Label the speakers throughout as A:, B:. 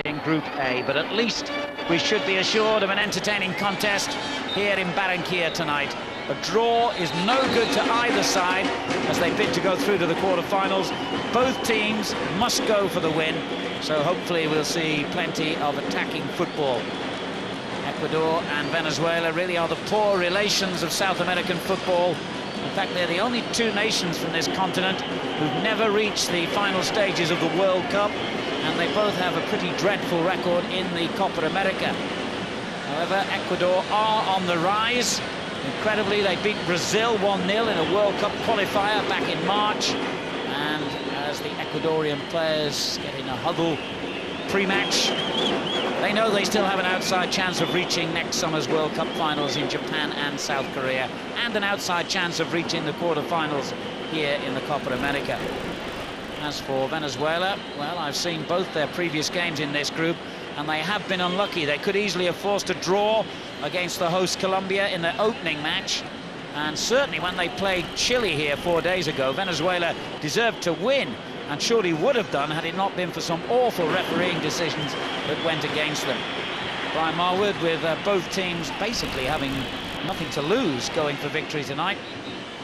A: in Group A, but at least we should be assured of an entertaining contest here in Barranquilla tonight. A draw is no good to either side as they bid to go through to the quarter-finals. Both teams must go for the win, so hopefully we'll see plenty of attacking football. Ecuador and Venezuela really are the poor relations of South American football. In fact, they're the only two nations from this continent who've never reached the final stages of the World Cup, and they both have a pretty dreadful record in the Copa America. However, Ecuador are on the rise. Incredibly, they beat Brazil 1-0 in a World Cup qualifier back in March. And as the Ecuadorian players get in a huddle pre-match, they know they still have an outside chance of reaching next summer's World Cup finals in Japan and South Korea, and an outside chance of reaching the quarter-finals here in the Copa America. As for Venezuela, well, I've seen both their previous games in this group, and they have been unlucky. They could easily have forced a draw against the host Colombia in their opening match, and certainly when they played Chile here 4 days ago, Venezuela deserved to win, and surely would have done had it not been for some awful refereeing decisions that went against them. Brian Marwood, with both teams basically having nothing to lose going for victory tonight,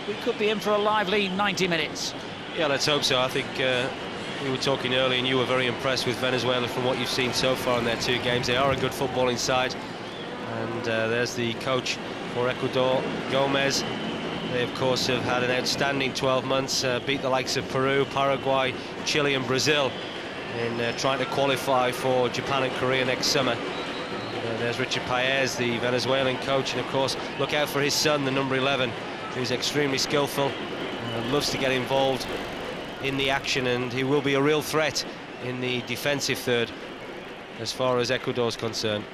A: we could be in for a lively 90 minutes.
B: Yeah, let's hope so. I think we were talking earlier and you were very impressed with Venezuela from what you've seen so far in their 2 games. They are a good footballing side, and there's the coach for Ecuador, Gomez. They of course have had an outstanding 12 months, beat the likes of Peru, Paraguay, Chile and Brazil in trying to qualify for Japan and Korea next summer. There's Richard Paez, the Venezuelan coach, and of course look out for his son, the number 11, who's extremely skillful, loves to get involved in the action, and he will be a real threat in the defensive third as far as Ecuador's concerned.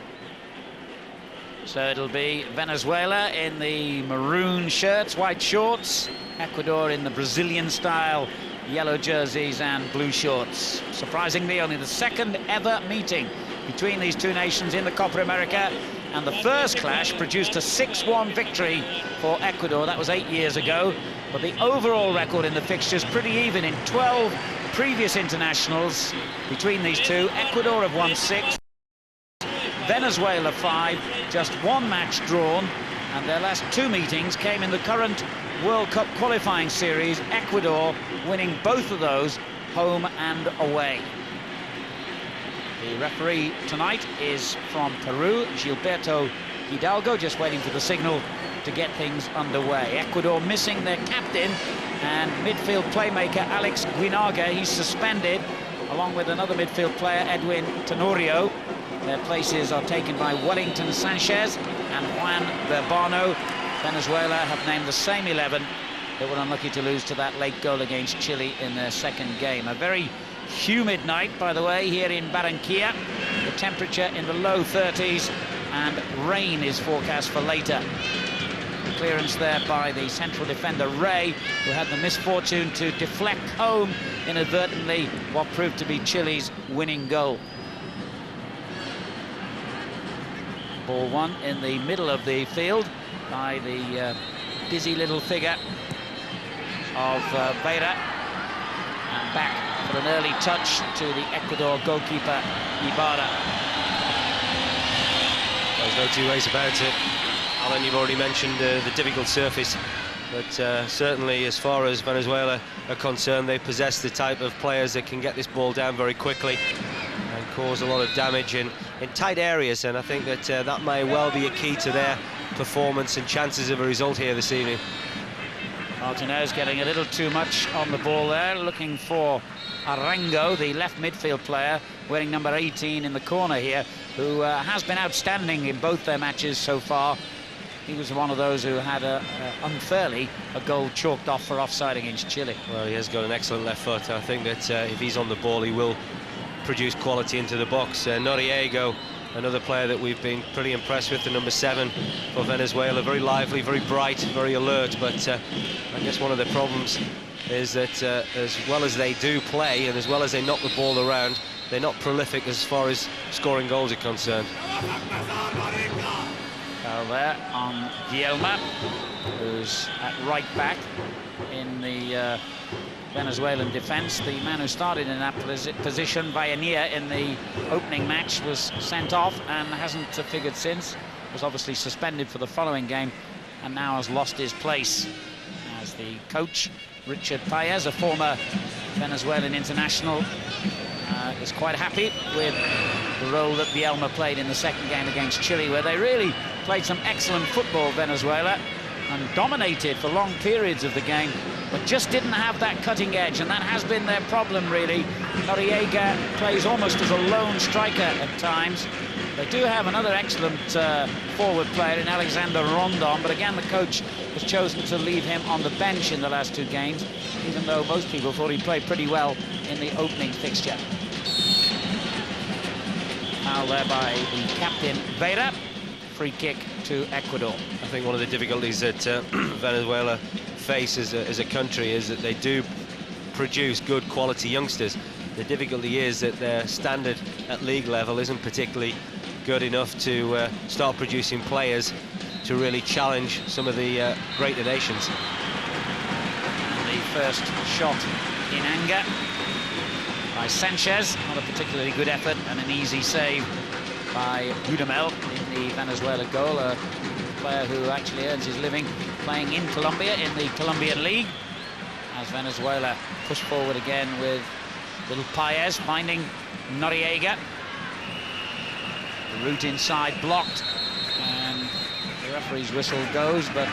A: So it'll be Venezuela in the maroon shirts, white shorts, Ecuador in the Brazilian style, yellow jerseys and blue shorts. Surprisingly, only the second ever meeting between these two nations in the Copa America, and the first clash produced a 6-1 victory for Ecuador. That was 8 years ago, but the overall record in the fixtures pretty even. In 12 previous internationals between these two, Ecuador have won 6, Venezuela 5, just 1 match drawn, and their last 2 meetings came in the current World Cup qualifying series, Ecuador winning both of those home and away. The referee tonight is from Peru, Gilberto Hidalgo, just waiting for the signal to get things underway. Ecuador missing their captain and midfield playmaker Alex Guinaga. He's suspended, along with another midfield player, Edwin Tenorio. Their places are taken by Wellington Sanchez and Juan Verbano. Venezuela have named the same 11 that were unlucky to lose to that late goal against Chile in their second game. A very humid night, by the way, here in Barranquilla. The temperature in the low 30s, and rain is forecast for later. Clearance there by the central defender Ray, who had the misfortune to deflect home inadvertently what proved to be Chile's winning goal. Ball won in the middle of the field by the dizzy little figure of Beira, and back for an early touch to the Ecuador goalkeeper Ibarra.
B: There's no 2 ways about it. Alan, you've already mentioned the difficult surface, but certainly as far as Venezuela are concerned, they possess the type of players that can get this ball down very quickly and cause a lot of damage in tight areas, and I think that that may well be a key to their performance and chances of a result here this evening.
A: Martinez getting a little too much on the ball there, looking for Arango, the left midfield player, wearing number 18 in the corner here, who has been outstanding in both their matches so far. He was one of those who had unfairly a goal chalked off for offside against Chile.
B: Well, he has got an excellent left foot. I think that if he's on the ball, he will produce quality into the box. Noriego, another player that we've been pretty impressed with, the number 7 for Venezuela. Very lively, very bright, very alert, but I guess one of the problems is that as well as they do play and as well as they knock the ball around, they're not prolific as far as scoring goals are concerned.
A: Foul there on Guillermo, who's at right back in the Venezuelan defence. The man who started in that position, Vallanilla, in the opening match, was sent off and hasn't figured since. Was obviously suspended for the following game and now has lost his place as the coach, Richard Paez, a former Venezuelan international, is quite happy with the role that Bielma played in the second game against Chile, where they really played some excellent football, Venezuela, and dominated for long periods of the game, but just didn't have that cutting edge, and that has been their problem, really. Noriega plays almost as a lone striker at times. They do have another excellent forward player in Alexander Rondon, but again, the coach has chosen to leave him on the bench in the last two games, even though most people thought he played pretty well in the opening fixture. Foul there by the captain, Vera. Free kick to Ecuador.
B: I think one of the difficulties that Venezuela face as a country is that they do produce good quality youngsters. The difficulty is that their standard at league level isn't particularly good enough to start producing players to really challenge some of the greater nations.
A: The first shot in anger by Sanchez, not a particularly good effort, and an easy save by Dudamel in the Venezuela goal, a player who actually earns his living playing in Colombia in the Colombian League. As Venezuela push forward again with little Paez finding Noriega. The route inside blocked, and the referee's whistle goes, but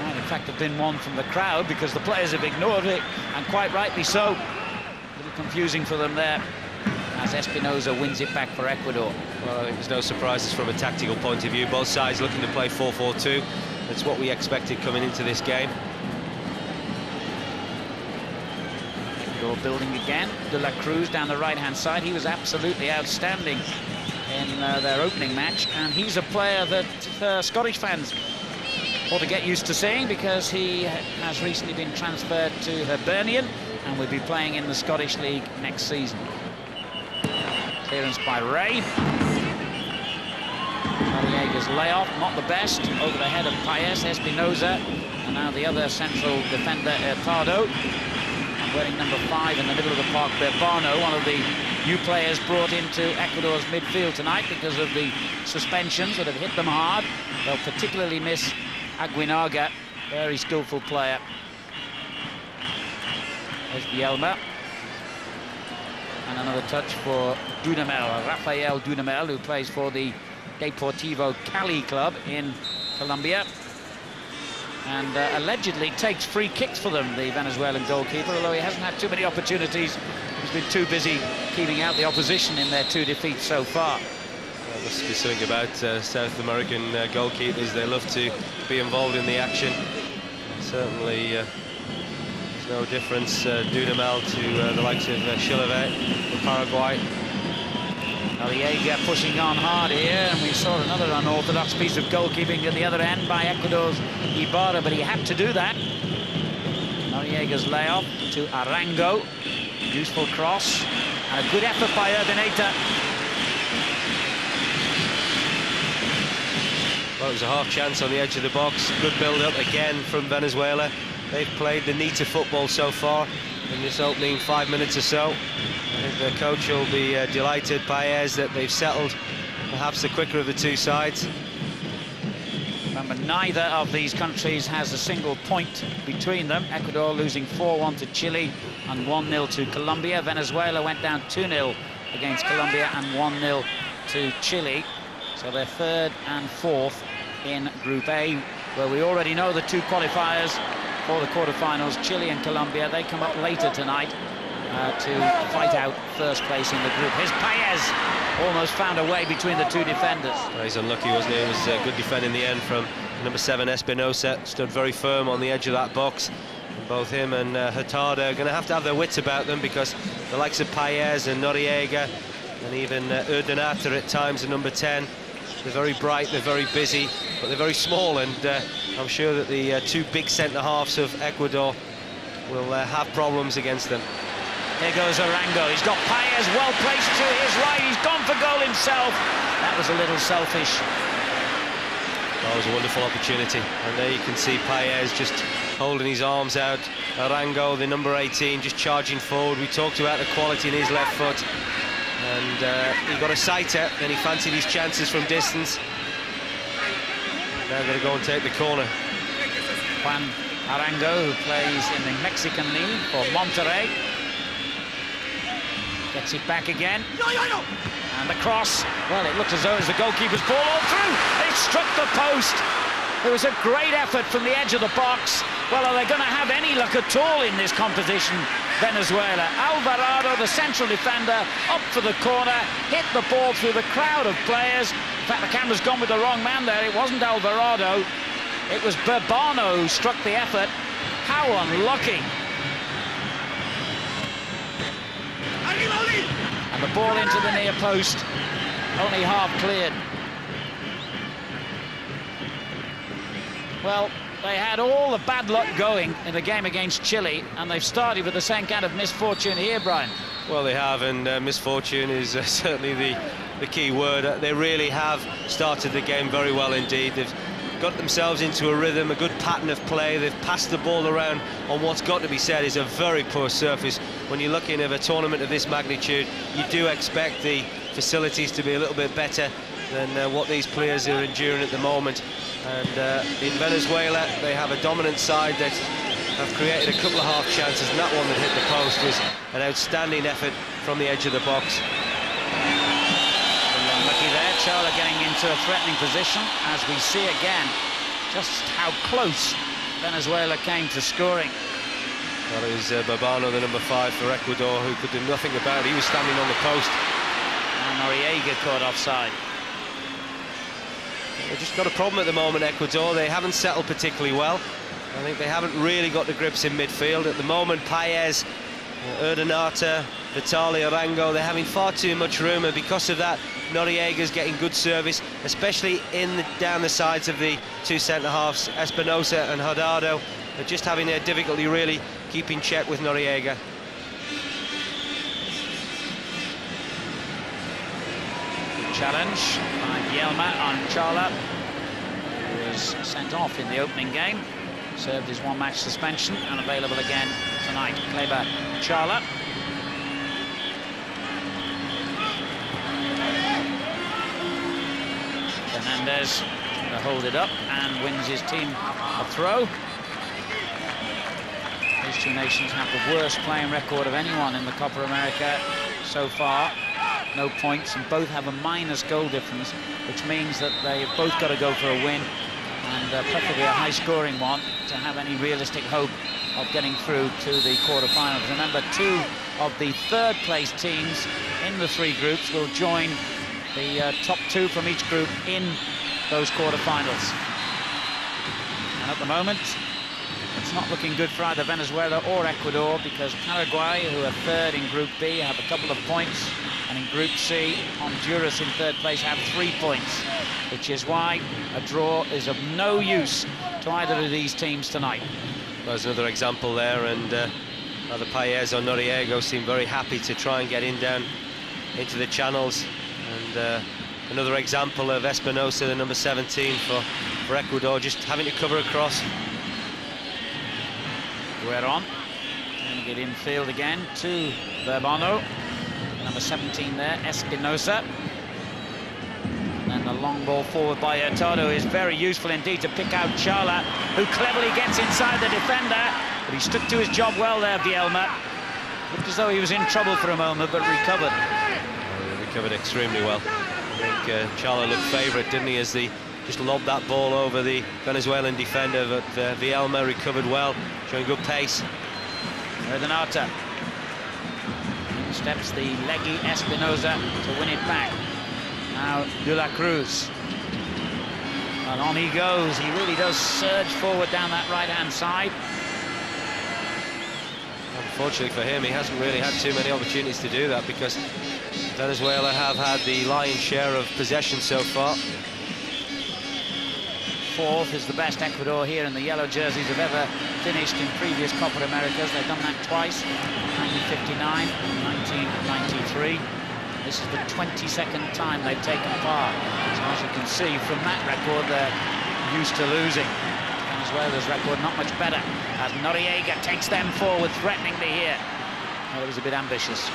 A: might in fact have been one from the crowd because the players have ignored it, and quite rightly so. A little confusing for them there, as Espinosa wins it back for Ecuador.
B: Well, I think there's no surprises from a tactical point of view. Both sides looking to play 4-4-2. That's what we expected coming into this game.
A: Ecuador building again. De la Cruz down the right-hand side. He was absolutely outstanding in their opening match, and he's a player that Scottish fans ought to get used to seeing, because he has recently been transferred to Hibernian and will be playing in the Scottish League next season. Clearance by Ray. Noriega's layoff, not the best, over the head of Paez, Espinosa, and now the other central defender, Hurtado. And wearing number 5 in the middle of the park, Berbano, one of the new players brought into Ecuador's midfield tonight because of the suspensions that have hit them hard. They'll particularly miss Aguinaga, very skillful player. There's Bielma. And another touch for Dudamel, Rafael Dudamel, who plays for the Deportivo Cali club in Colombia. And allegedly takes free kicks for them, the Venezuelan goalkeeper, although he hasn't had too many opportunities. He's been too busy keeping out the opposition in their 2 defeats so far.
B: Well, there must be something about South American goalkeepers. They love to be involved in the action. Certainly, there's no difference, Dudamel to the likes of Chilavert from Paraguay.
A: Noriega pushing on hard here, and we saw another unorthodox piece of goalkeeping at the other end by Ecuador's Ibarra, but he had to do that. Noriega's layoff to Arango. Useful cross, and a good effort by Urdaneta.
B: Well, it was a half chance on the edge of the box. Good build-up again from Venezuela. They've played the neater football so far in this opening 5 minutes or so. I think the coach will be delighted, Paez, that they've settled perhaps the quicker of the two sides.
A: Remember, neither of these countries has a single point between them. Ecuador losing 4-1 to Chile and 1-0 to Colombia. Venezuela went down 2-0 against Colombia and 1-0 to Chile. So they're 3rd and 4th in Group A, where we already know the 2 qualifiers for the quarterfinals, Chile and Colombia. They come up later tonight to fight out first place in the group. Here's Paez, almost found a way between the 2 defenders.
B: Well, he's unlucky, wasn't he? It was a good defend in the end from number 7, Espinosa. Stood very firm on the edge of that box. And both him and Hurtado are going to have their wits about them, because the likes of Paez and Noriega and even Urdaneta at times, at number 10, they're very bright, they're very busy, but they're very small, and I'm sure that the 2 big centre-halves of Ecuador will have problems against them.
A: Here goes Arango. He's got Paez well placed to his right. He's gone for goal himself. That was a little selfish.
B: That was a wonderful opportunity, and there you can see Paez just holding his arms out. Arango, the number 18, just charging forward. We talked about the quality in his left foot, and he got a sighter, and he fancied his chances from distance. Now they're going to go and take the corner.
A: Juan Arango, who plays in the Mexican League for Monterrey, gets it back again. And the cross, well, it looked as though it was the goalkeeper's ball all through. It struck the post. It was a great effort from the edge of the box. Well, are they going to have any luck at all in this composition, Venezuela? Alvarado, the central defender, up for the corner, hit the ball through the crowd of players. In fact, the camera's gone with the wrong man there. It wasn't Alvarado. It was Burbano who struck the effort. How unlucky. And the ball into the near post, only half cleared. Well, they had all the bad luck going in the game against Chile, and they've started with the same kind of misfortune here, Brian.
B: Well, they have, and misfortune is certainly the key word. They really have started the game very well indeed. They've got themselves into a rhythm, a good pattern of play. They've passed the ball around on what's got to be said is a very poor surface. When you're looking at a tournament of this magnitude, you do expect the facilities to be a little bit better than what these players are enduring at the moment. And in Venezuela, they have a dominant side that have created a couple of half chances, and that one that hit the post was an outstanding effort from the edge of the box.
A: Unlucky there, Chala getting into a threatening position, as we see again just how close Venezuela came to scoring.
B: Well, it was Burbano, the number 5 for Ecuador, who could do nothing about it. He was standing on the post.
A: And Noriega caught offside.
B: They've just got a problem at the moment, Ecuador. They haven't settled particularly well. I think they haven't really got the grips in midfield. At the moment, Paez, Urdaneta, Vitali, Arango, they're having far too much room, and because of that, Noriega's getting good service, especially down the sides of the two centre-halves, Espinosa and Haddado. They're just having their difficulty really keeping check with Noriega.
A: Challenge by Yelma on Chala, who was sent off in the opening game, served his one-match suspension, and available again tonight. Kleber Chala. Fernandez to hold it up and wins his team a throw. These two nations have the worst playing record of anyone in the Copa America so far. No points, and both have a minus goal difference, which means that they've both got to go for a win, and preferably a high-scoring one, to have any realistic hope of getting through to the quarter-finals. Remember, 2 of the third-place teams in the 3 groups will join the top 2 from each group in those quarter-finals. And at the moment, it's not looking good for either Venezuela or Ecuador, because Paraguay, who are 3rd in Group B, have a couple of points, and in Group C, Honduras in 3rd place have 3 points, which is why a draw is of no use to either of these teams tonight.
B: There's another example there, and either Paez or Noriega seem very happy to try and get in down into the channels. And another example of Espinosa, the number 17 for Ecuador, just having to cover across.
A: Gueron trying to get in field again to Burbano. Number 17 there, Espinosa. And then the long ball forward by Hurtado is very useful indeed to pick out Chala, who cleverly gets inside the defender, but he stuck to his job well there, Bielma. Looked as though he was in trouble for a moment, but recovered.
B: He recovered extremely well. I think Chala looked favourite, didn't he, as he just lobbed that ball over the Venezuelan defender, but Bielma recovered well, showing good pace.
A: Urdaneta. Steps the leggy Espinosa to win it back. Now De La Cruz. And on he goes. He really does surge forward down that right-hand side.
B: Unfortunately for him, he hasn't really had too many opportunities to do that, because Venezuela have had the lion's share of possession so far.
A: 4th is the best Ecuador here in the yellow jerseys have ever finished in previous Copa Americas. They've done that twice, 1959 and 1993. This is the 22nd time they've taken part. So as you can see from that record, they're used to losing. Venezuela's record not much better as Noriega takes them forward threateningly here. Well, it was a bit ambitious.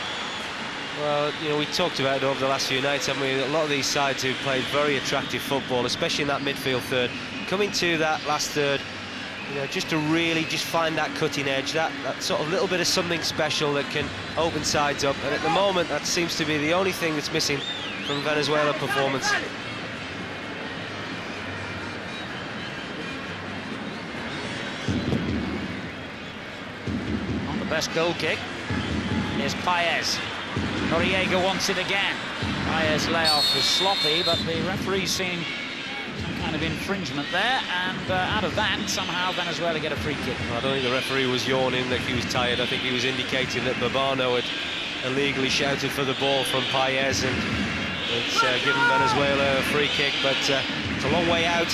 B: Well, you know, we talked about it over the last few nights, haven't we? A lot of these sides who've played very attractive football, especially in that midfield third, coming to that last third, you know, just to really just find that cutting edge, that sort of little bit of something special that can open sides up. And at the moment, that seems to be the only thing that's missing from Venezuela performance.
A: On the best goal kick, here's Paez. Noriega wants it again. Paez's layoff was sloppy, but the referee's seen some kind of infringement there, and out of that, somehow Venezuela get a free kick.
B: I don't think the referee was yawning that he was tired. I think he was indicating that Babano had illegally shouted for the ball from Paez, and it's given Venezuela a free kick, but it's a long way out.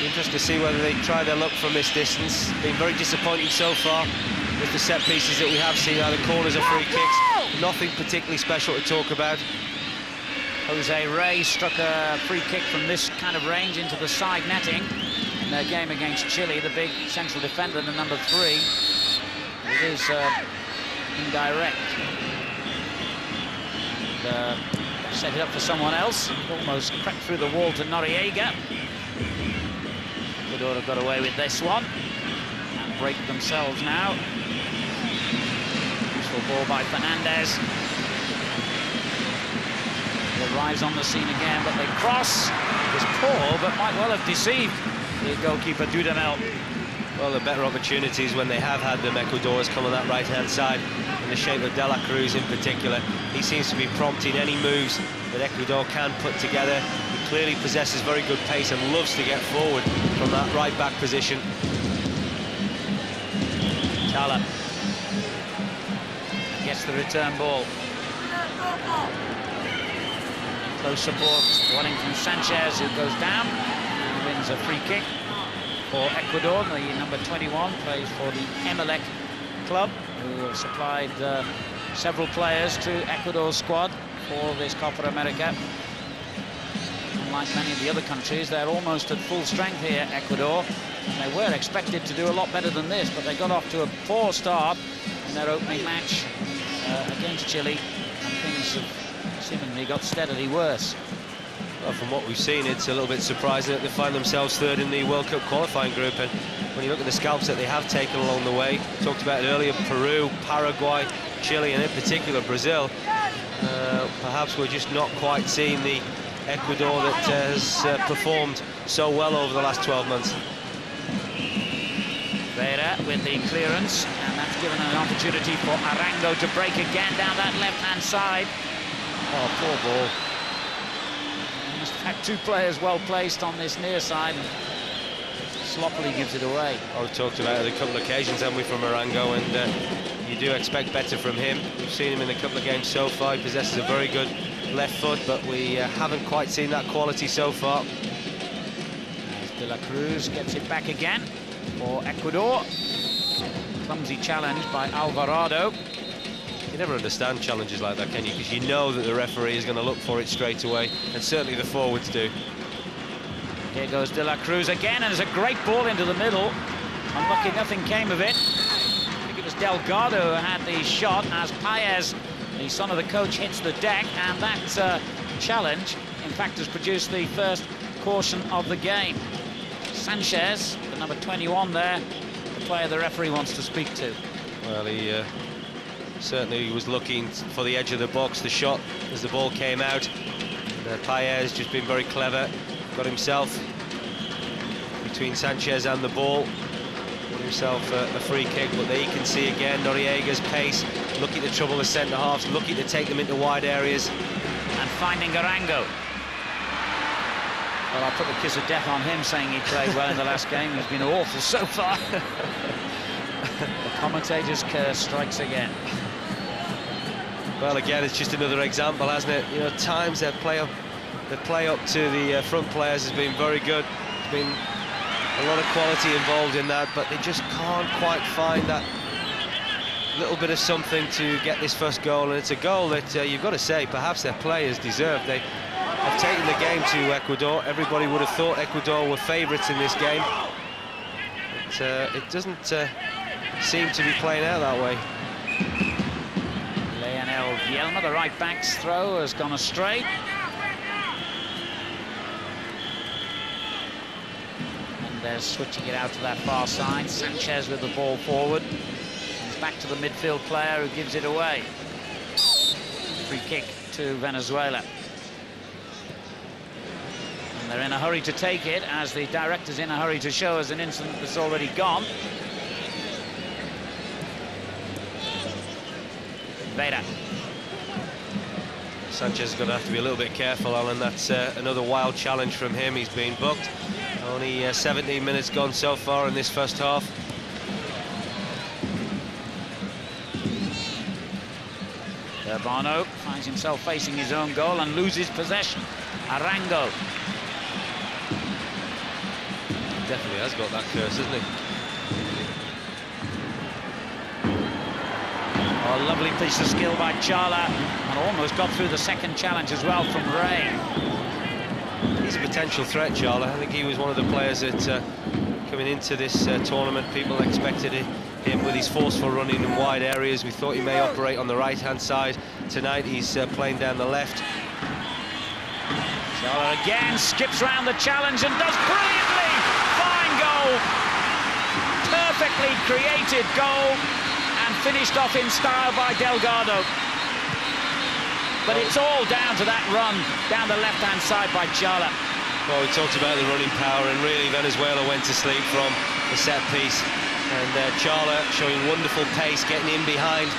B: Interesting to see whether they try their luck from this distance. Been very disappointing so far with the set pieces that we have seen, either corners or free kicks. Nothing particularly special to talk about.
A: Jose Rey struck a free kick from this kind of range into the side netting in their game against Chile, the big central defender, the number 3. It is indirect. And, set it up for someone else. Almost crept through the wall to Noriega. Ecuador have got away with this one and break themselves now. Useful ball by Fernandez. They rise on the scene again, but they cross. It was poor, but might well have deceived the goalkeeper Dudamel.
B: Well, the better opportunities when they have had them, Ecuador, has come on that right-hand side, in the shape of De La Cruz in particular. He seems to be prompting any moves that Ecuador can put together. He clearly possesses very good pace and loves to get forward from that right-back position.
A: Tala gets the return ball. Close support, Wellington Sanchez, who goes down and wins a free kick for Ecuador. The number 21 plays for the Emelec club, who have supplied several players to Ecuador's squad for this Copa America. Unlike many of the other countries, they're almost at full strength here, Ecuador. And they were expected to do a lot better than this, but they got off to a poor start in their opening match against Chile, and things have seemingly got steadily worse.
B: Well, from what we've seen, it's a little bit surprising that they find themselves third in the World Cup qualifying group. And when you look at the scalps that they have taken along the way, talked about it earlier, Peru, Paraguay, Chile, and in particular Brazil, perhaps we're just not quite seeing the Ecuador that has performed so well over the last 12 months.
A: Vera with the clearance, and that's given an opportunity for Arango to break again down that left-hand side. Oh, poor ball. He must have had 2 players well placed on this near side, and sloppily gives it away.
B: Oh, we've talked about it a couple of occasions, haven't we, from Arango, and you do expect better from him. We've seen him in a couple of games so far. He possesses a very good left foot, but we haven't quite seen that quality so far.
A: As De La Cruz gets it back again for Ecuador. Clumsy challenge by Alvarado.
B: You never understand challenges like that, can you? Because you know that the referee is going to look for it straight away, and certainly the forwards do.
A: Here goes De La Cruz again, and there's a great ball into the middle. Unlucky nothing came of it. I think it was Delgado who had the shot as Paez, the son of the coach, hits the deck, and that challenge, in fact, has produced the first caution of the game. Sanchez, the number 21 there, the player the referee wants to speak to.
B: Well, he certainly was looking for the edge of the box, the shot as the ball came out. Paez just been very clever, got himself between Sanchez and the ball, got himself a free kick, but there you can see again Noriega's pace, looking to trouble the centre-halves, looking to take them into wide areas.
A: And finding Arango. Well, I'll put the kiss of death on him, saying he played well in the last game. He's been awful so far. The commentator's curse strikes again.
B: Well, again, it's just another example, hasn't it? You know, at times their play up to the front players has been very good. There's been a lot of quality involved in that, but they just can't quite find that little bit of something to get this first goal. And it's a goal that you've got to say perhaps their players deserve. I taken the game to Ecuador. Everybody would have thought Ecuador were favourites in this game. But it doesn't seem to be playing out that way.
A: Lionel Vielma, the right back's throw, has gone astray. And they're switching it out to that far side. Sanchez with the ball forward. Comes back to the midfield player who gives it away. Free kick to Venezuela. And they're in a hurry to take it, as the director's in a hurry to show us an incident that's already gone. Vera.
B: Sanchez is going to have to be a little bit careful, Alan. That's another wild challenge from him. He's been booked. Only 17 minutes gone so far in this first half.
A: Urbano finds himself facing his own goal and loses possession. Arango.
B: Definitely has got that curse, hasn't he?
A: Oh, lovely piece of skill by Chala, and almost got through the second challenge as well from Ray.
B: He's a potential threat, Chala. I think he was one of the players that, coming into this tournament, people expected him with his forceful running in wide areas. We thought he may operate on the right-hand side. Tonight he's playing down the left.
A: Chala again skips round the challenge and does brilliantly. Fine goal. Perfectly created goal. And finished off in style by Delgado. But it's all down to that run down the left-hand side by Chala.
B: Well, we talked about the running power, and really Venezuela went to sleep from the set piece. And Chala showing wonderful pace, getting in behind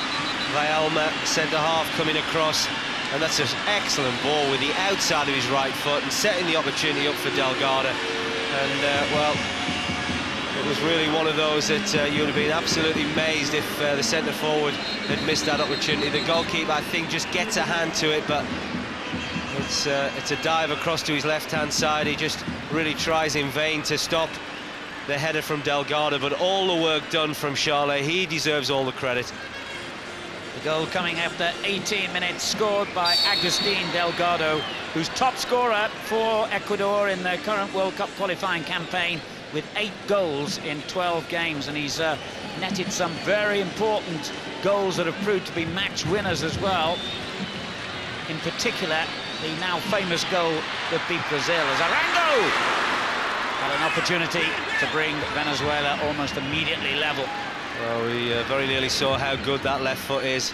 B: Vielma, centre-half coming across. And that's an excellent ball with the outside of his right foot and setting the opportunity up for Delgado. And, well, it was really one of those that you would have been absolutely amazed if the centre-forward had missed that opportunity. The goalkeeper, I think, just gets a hand to it, but it's a dive across to his left-hand side. He just really tries in vain to stop the header from Delgado, but all the work done from Charlet. He deserves all the credit.
A: The goal coming after 18 minutes, scored by Agustin Delgado, who's top scorer for Ecuador in their current World Cup qualifying campaign, with 8 goals in 12 games, and he's netted some very important goals that have proved to be match winners as well. In particular, the now famous goal that beat Brazil as Arango had an opportunity to bring Venezuela almost immediately level.
B: Well, we very nearly saw how good that left foot is.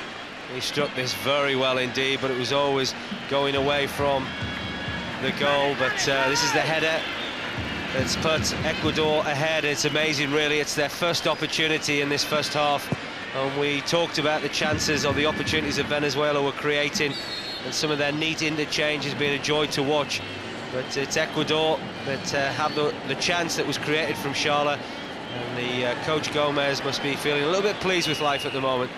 B: He struck this very well indeed, but it was always going away from the goal. But this is the header that's put Ecuador ahead. It's amazing, really. It's their first opportunity in this first half. And we talked about the chances or the opportunities that Venezuela were creating, and some of their neat interchange has been a joy to watch. But it's Ecuador that have the chance that was created from Charla, and the coach Gomez must be feeling a little bit pleased with life at the moment.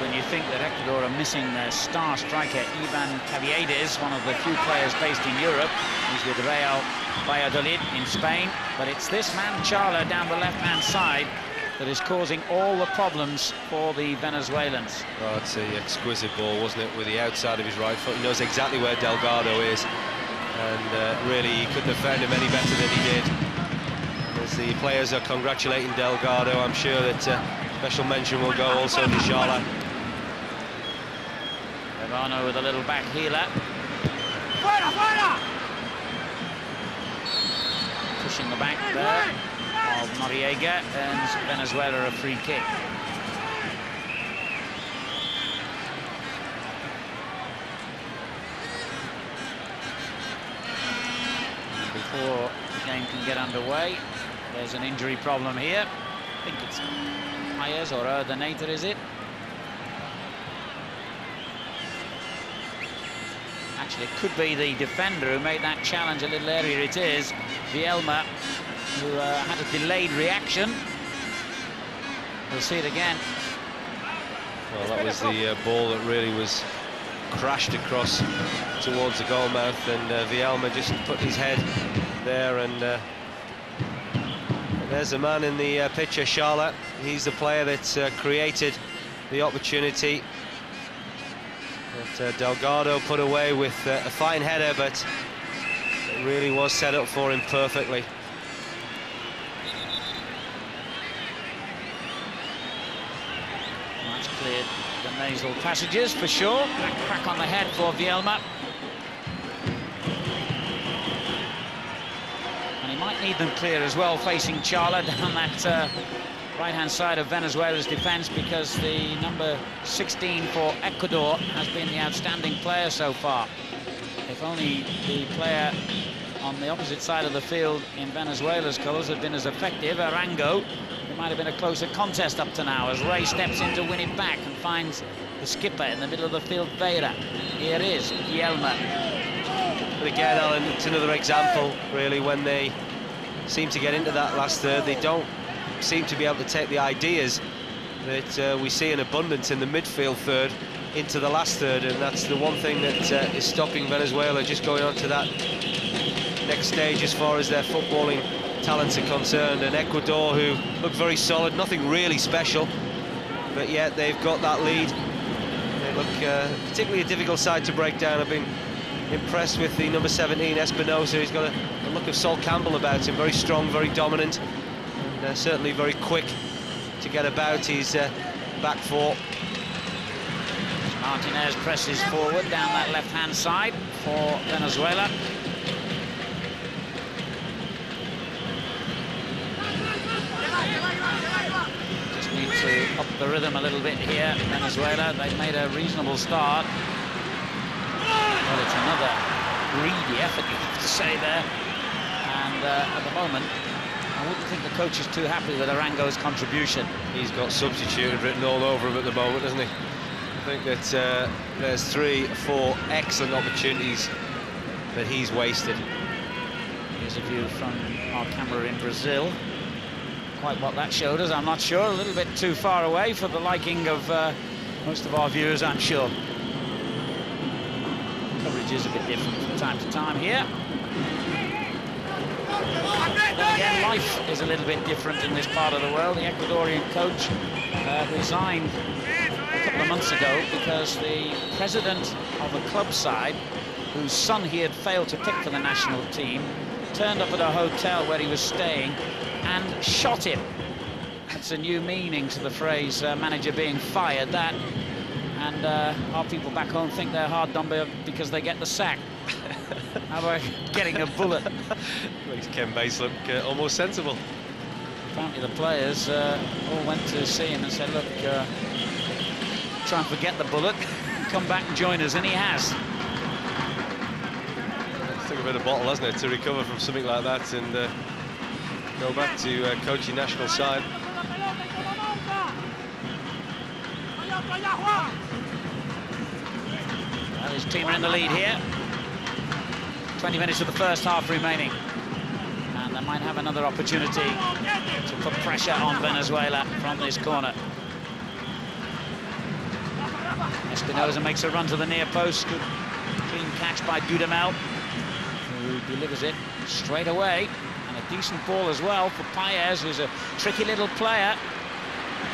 A: When you think that Ecuador are missing their star striker Ivan Caviedes, one of the few players based in Europe. He's with Real Valladolid in Spain, but it's this man Chala down the left-hand side that is causing all the problems for the Venezuelans.
B: Oh, it's an exquisite ball, wasn't it, with the outside of his right foot. He knows exactly where Delgado is, and really he couldn't have found him any better than he did. And as the players are congratulating Delgado, I'm sure that special mention will go also to Charla.
A: Urbano with a little back healer. Pushing the back there of Noriega, and Venezuela a free kick. Before the game can get underway, there's an injury problem here. I think it's Myers or Erdenator, is it? Actually, it could be the defender who made that challenge a little earlier. It is Vielma, who had a delayed reaction. We'll see it again.
B: Well, that was the ball that really was crashed across towards the goal mouth, and Vielma just put his head there, and there's the man in the picture, Charlotte. He's the player that's created the opportunity. But Delgado put away with a fine header, but it really was set up for him perfectly.
A: That's cleared the nasal passages for sure. Back crack on the head for Vielma. And he might need them clear as well, facing Chala down that right-hand side of Venezuela's defence, because the number 16 for Ecuador has been the outstanding player so far. If only the player on the opposite side of the field in Venezuela's colours had been as effective, Arango, it might have been a closer contest up to now, as Ray steps in to win it back and finds the skipper in the middle of the field, Beira. Here is Yelma.
B: But again, Alan, it's another example, really, when they seem to get into that last third, they don't seem to be able to take the ideas that we see in abundance in the midfield third into the last third, and that's the one thing that is stopping Venezuela just going on to that next stage as far as their footballing talents are concerned. And Ecuador, who look very solid, nothing really special, but yet they've got that lead. They look particularly a difficult side to break down. I've been impressed with the number 17, Espinosa. He's got a look of Sol Campbell about him, very strong, very dominant, and certainly very quick to get about his back four.
A: Martinez presses forward down that left-hand side for Venezuela. Just need to up the rhythm a little bit here, Venezuela. They've made a reasonable start. Well, it's another greedy effort, you have to say there. And at the moment, I wouldn't think the coach is too happy with Arango's contribution.
B: He's got substituted written all over him at the moment, doesn't he? I think that there's 3 or 4 excellent opportunities that he's wasted.
A: Here's a view from our camera in Brazil. Quite what that showed us, I'm not sure. A little bit too far away for the liking of most of our viewers, I'm sure. Coverage is a bit different from time to time here. Then again, life is a little bit different in this part of the world. The Ecuadorian coach resigned a couple of months ago because the president of the club side, whose son he had failed to pick for the national team, turned up at a hotel where he was staying and shot him. That's a new meaning to the phrase manager being fired, that. And our people back home think they're hard done by because they get the sack. How about getting a bullet?
B: Makes Ken Bass look almost sensible.
A: Apparently the players all went to see him and said, look, try and forget the bullet, come back and join us, and he has.
B: It's took a bit of bottle, hasn't it, to recover from something like that and go back to coaching national side.
A: Well, his team are in the lead here. 20 minutes of the first half remaining. And they might have another opportunity to put pressure on Venezuela from this corner. Espinosa makes a run to the near post. Good clean catch by Dudamel, who delivers it straight away. And a decent ball as well for Paez, who's a tricky little player.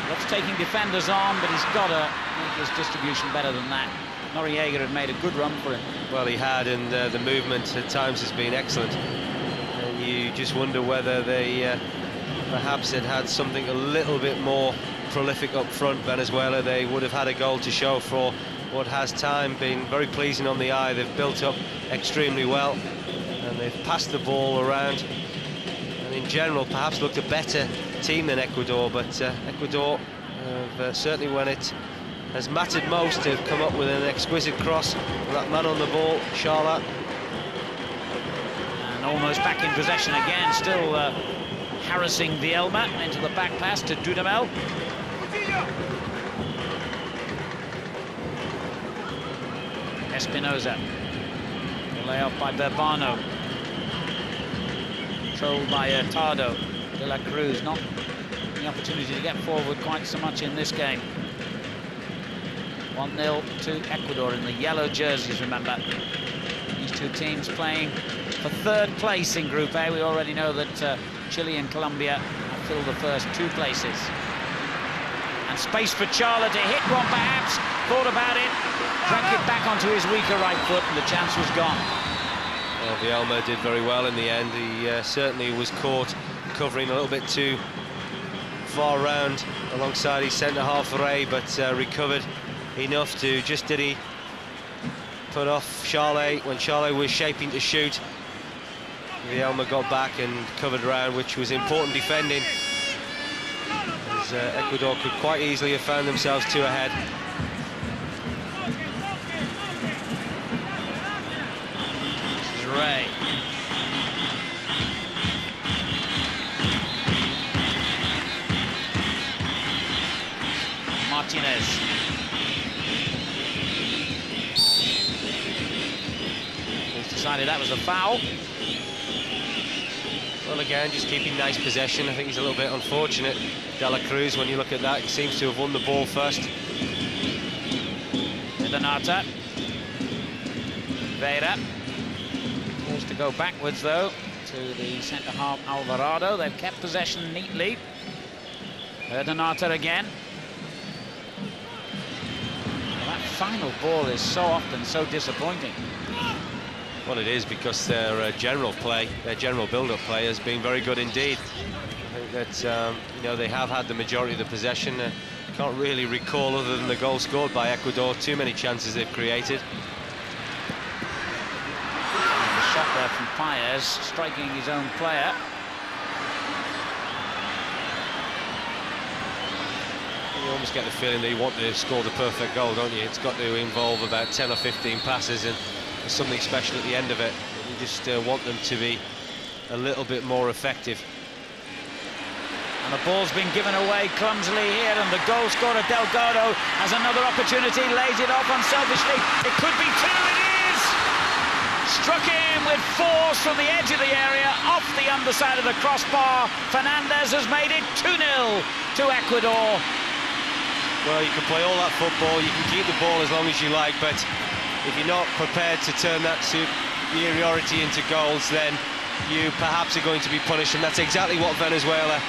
A: Loves taking defenders on, but he's got to make his distribution better than that. Noriega had made a good run for him.
B: Well, he had, and the movement at times has been excellent. And you just wonder whether they perhaps had something a little bit more prolific up front. Venezuela, they would have had a goal to show for what has time been very pleasing on the eye. They've built up extremely well, and they've passed the ball around. And in general, perhaps looked a better team than Ecuador, but Ecuador, certainly when it has mattered most, to have come up with an exquisite cross. That man on the ball, Charlotte.
A: And almost back in possession again, still harassing Vielma into the back pass to Dudamel. Espinosa. The layoff by Berbano. Controlled by Tardo. De La Cruz, not the opportunity to get forward quite so much in this game. 1-0 to Ecuador in the yellow jerseys, remember. These two teams playing for third place in Group A. We already know that Chile and Colombia have filled the first 2 places. And space for Charla to hit one perhaps. Thought about it. Drank it back back onto his weaker right foot, and the chance was gone.
B: Well, Vielma did very well in the end. He certainly was caught covering a little bit too far round alongside his centre-half Ray, but recovered enough to just did he put off Charlet when Charlet was shaping to shoot. Vielma got back and covered around, which was important defending, as Ecuador could quite easily have found themselves two ahead.
A: This is Ray. Martinez. He's decided that was a foul.
B: Well, again, just keeping nice possession. I think he's a little bit unfortunate. De La Cruz, when you look at that, he seems to have won the ball first.
A: Donata. Vera. Forced to go backwards, though, to the centre-half Alvarado. They've kept possession neatly. Donata again. Well, that final ball is so often so disappointing.
B: Well, it is, because their general play, their general build-up play has been very good indeed. I think that, you know, they have had the majority of the possession. Can't really recall, other than the goal scored by Ecuador, too many chances they've created.
A: And the shot there from Paez, striking his own player.
B: You almost get the feeling that you want to score the perfect goal, don't you? It's got to involve about 10 or 15 passes, and there's something special at the end of it. You just want them to be a little bit more effective.
A: And the ball's been given away clumsily here, and the goal scorer Delgado has another opportunity, lays it off unselfishly. It could be two, it is! Struck in with force from the edge of the area, off the underside of the crossbar. Fernandez has made it 2-0 to Ecuador.
B: Well, you can play all that football, you can keep the ball as long as you like, but if you're not prepared to turn that superiority into goals, then you perhaps are going to be punished, and that's exactly what Venezuela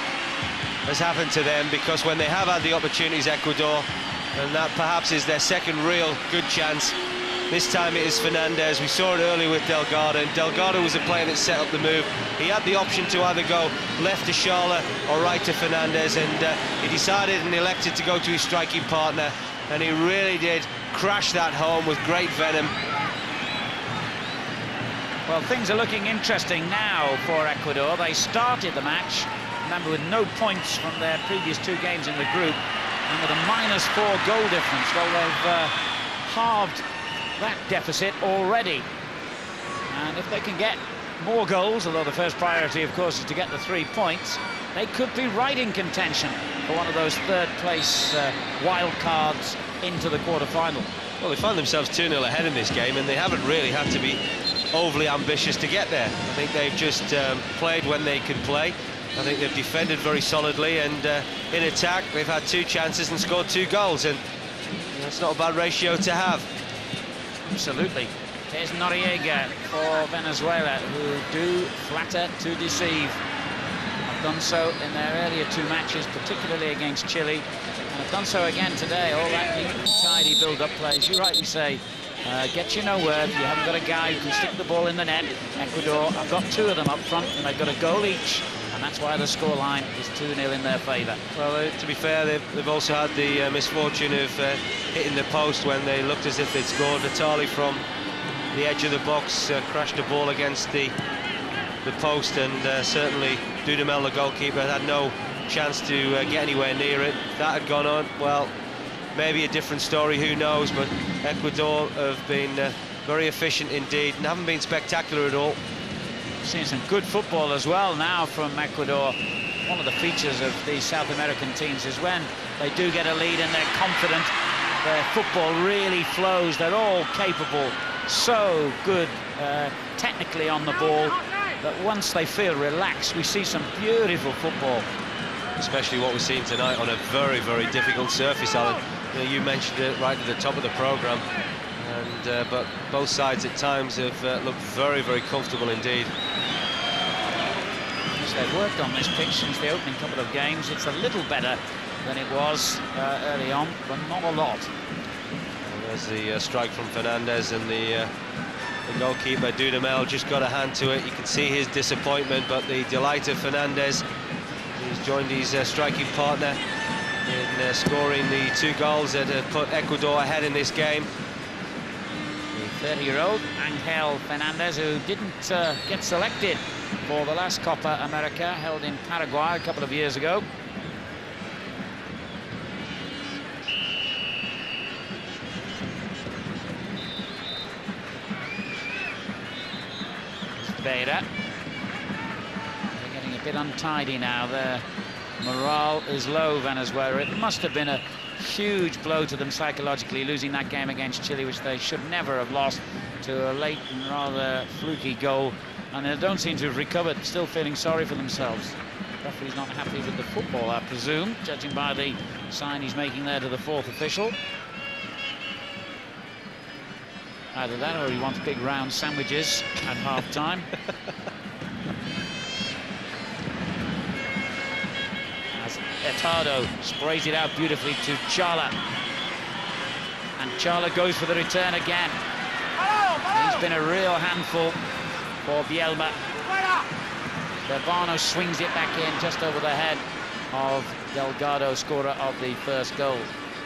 B: has happened to them, because when they have had the opportunities, Ecuador, and that perhaps is their second real good chance, this time it is Fernandez. We saw it earlier with Delgado, and Delgado was the player that set up the move. He had the option to either go left to Charla or right to Fernandez, and he decided and elected to go to his striking partner, and he really did crash that home with great venom.
A: Well, things are looking interesting now for Ecuador. They started the match, remember, with no points from their previous two games in the group, and with a -4 goal difference. Well, they've halved that deficit already, and if they can get more goals, although the first priority, of course, is to get the 3 points, they could be right in contention for one of those third-place wild cards into the quarter-final.
B: Well, they found themselves 2-0 ahead in this game, and they haven't really had to be overly ambitious to get there. I think they've just played when they can play. I think they've defended very solidly, and in attack they've had 2 chances and scored 2 goals, and that's not a bad ratio to have.
A: Absolutely. Here's Noriega for Venezuela, who do flatter to deceive. Have done so in their earlier 2 matches, particularly against Chile, and have done so again today. All that neat, tidy build-up play, as you rightly say, gets you nowhere if you haven't got a guy who can stick the ball in the net. Ecuador have got 2 of them up front, and they've got a goal each, and that's why the scoreline is 2-0 in their favour. Well,
B: to be fair, they've also had the misfortune of hitting the post when they looked as if they'd scored. Vitali from the edge of the box crashed the ball against the post, and certainly Dudamel, the goalkeeper, had no chance to get anywhere near it. If that had gone on, well, maybe a different story, who knows, but Ecuador have been very efficient indeed and haven't been spectacular at all.
A: Seeing some good football as well now from Ecuador. One of the features of these South American teams is when they do get a lead and they're confident, their football really flows. They're all capable, so good technically on the ball, that once they feel relaxed, we see some beautiful football.
B: Especially what we're seeing tonight on a very, very difficult surface, Alan. You mentioned it right at the top of the programme, and but both sides at times have looked very, very comfortable indeed.
A: As they've worked on this pitch since the opening couple of games, it's a little better than it was early on, but not a lot.
B: There's the strike from Fernandez, and the goalkeeper Dudamel just got a hand to it. You can see his disappointment, but the delight of Fernandez. He's joined his striking partner in scoring the 2 goals that have put Ecuador ahead in this game.
A: The 30-year-old Angel Fernandez, who didn't get selected for the last Copa America held in Paraguay a couple of years ago. They're getting a bit untidy now. Their morale is low, Venezuela. It must have been a huge blow to them psychologically, losing that game against Chile, which they should never have lost, to a late and rather fluky goal. And they don't seem to have recovered, still feeling sorry for themselves. The referee's not happy with the football, I presume, judging by the sign he's making there to the 4th official. Either that or he wants big round sandwiches at half-time. As Hurtado sprays it out beautifully to Chala. And Chala goes for the return again. He's been a real handful for Bielma. Urbano swings it back in just over the head of Delgado, scorer of the first goal.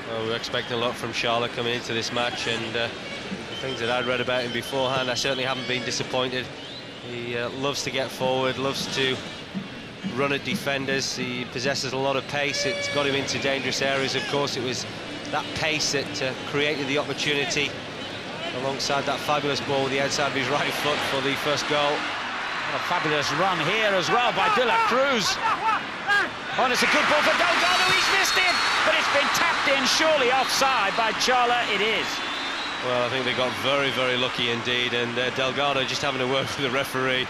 B: Well, we're expecting a lot from Chala coming into this match, and the things that I'd read about him beforehand, I certainly haven't been disappointed. He loves to get forward, loves to run at defenders. He possesses a lot of pace. It's got him into dangerous areas. Of course, it was that pace that created the opportunity, alongside that fabulous ball with the outside of his right foot for the first goal.
A: A fabulous run here as well by De La Cruz. Oh, and it's a good ball for Delgado. He's missed it, but it's been tapped in, surely offside by Chala. It is.
B: Well, I think they got very, very lucky indeed, and Delgado just having a word with the referee.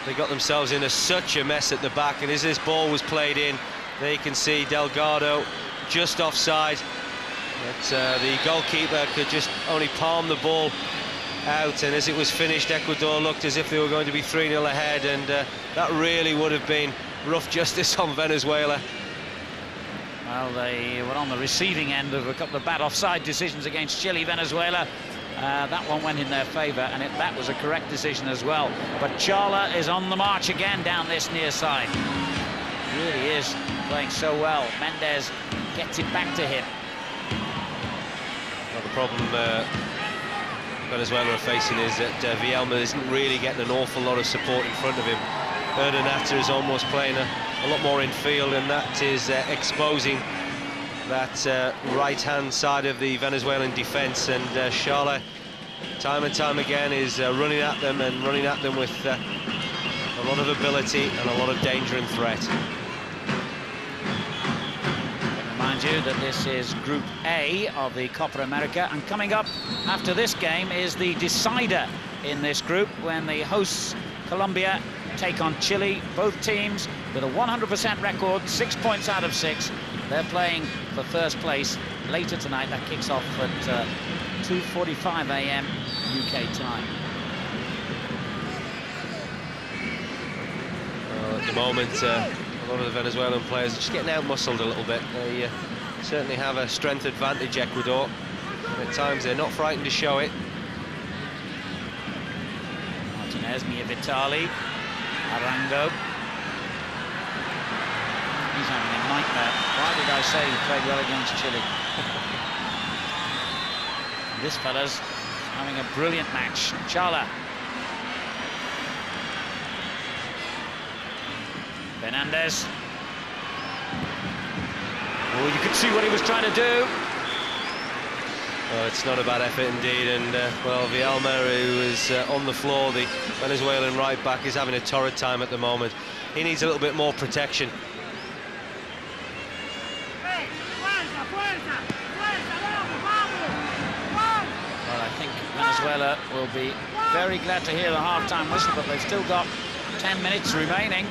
B: They got themselves into such a mess at the back, and as this ball was played in, there you can see Delgado just offside. But the goalkeeper could just only palm the ball out, and as it was finished, Ecuador looked as if they were going to be 3-0 ahead, and that really would have been rough justice on Venezuela.
A: Well, they were on the receiving end of a couple of bad offside decisions against Chile. Venezuela, that one went in their favour, and that was a correct decision as well. But Chala is on the march again down this near side. He really is playing so well. Mendez gets it back to him.
B: Well, the problem Venezuela are facing is that Bielma isn't really getting an awful lot of support in front of him. Urdaneta is almost playing a lot more in field, and that is exposing that right-hand side of the Venezuelan defence, and Chala, time and time again, is running at them with a lot of ability and a lot of danger and threat.
A: Remind you that this is Group A of the Copa America, and coming up after this game is the decider in this group, when the hosts Colombia take on Chile. Both teams with a 100% record, 6 points out of 6. They're playing for first place later tonight. That kicks off at 2:45 a.m. UK time.
B: Well, at the moment, a lot of the Venezuelan players are just getting out-muscled a little bit. They certainly have a strength advantage, Ecuador. And at times they're not frightened to show it.
A: Martinez, Mia Vitali, Arango. He's having a nightmare. Why did I say he played well against Chile? This fella's having a brilliant match. Chala. Fernandez. Oh, you could see what he was trying to do.
B: Well, it's not a bad effort indeed, and well, Bielma, who is on the floor, the Venezuelan right back, is having a torrid time at the moment. He needs a little bit more protection.
A: Well, I think Venezuela will be very glad to hear the half-time whistle, but they've still got 10 minutes remaining.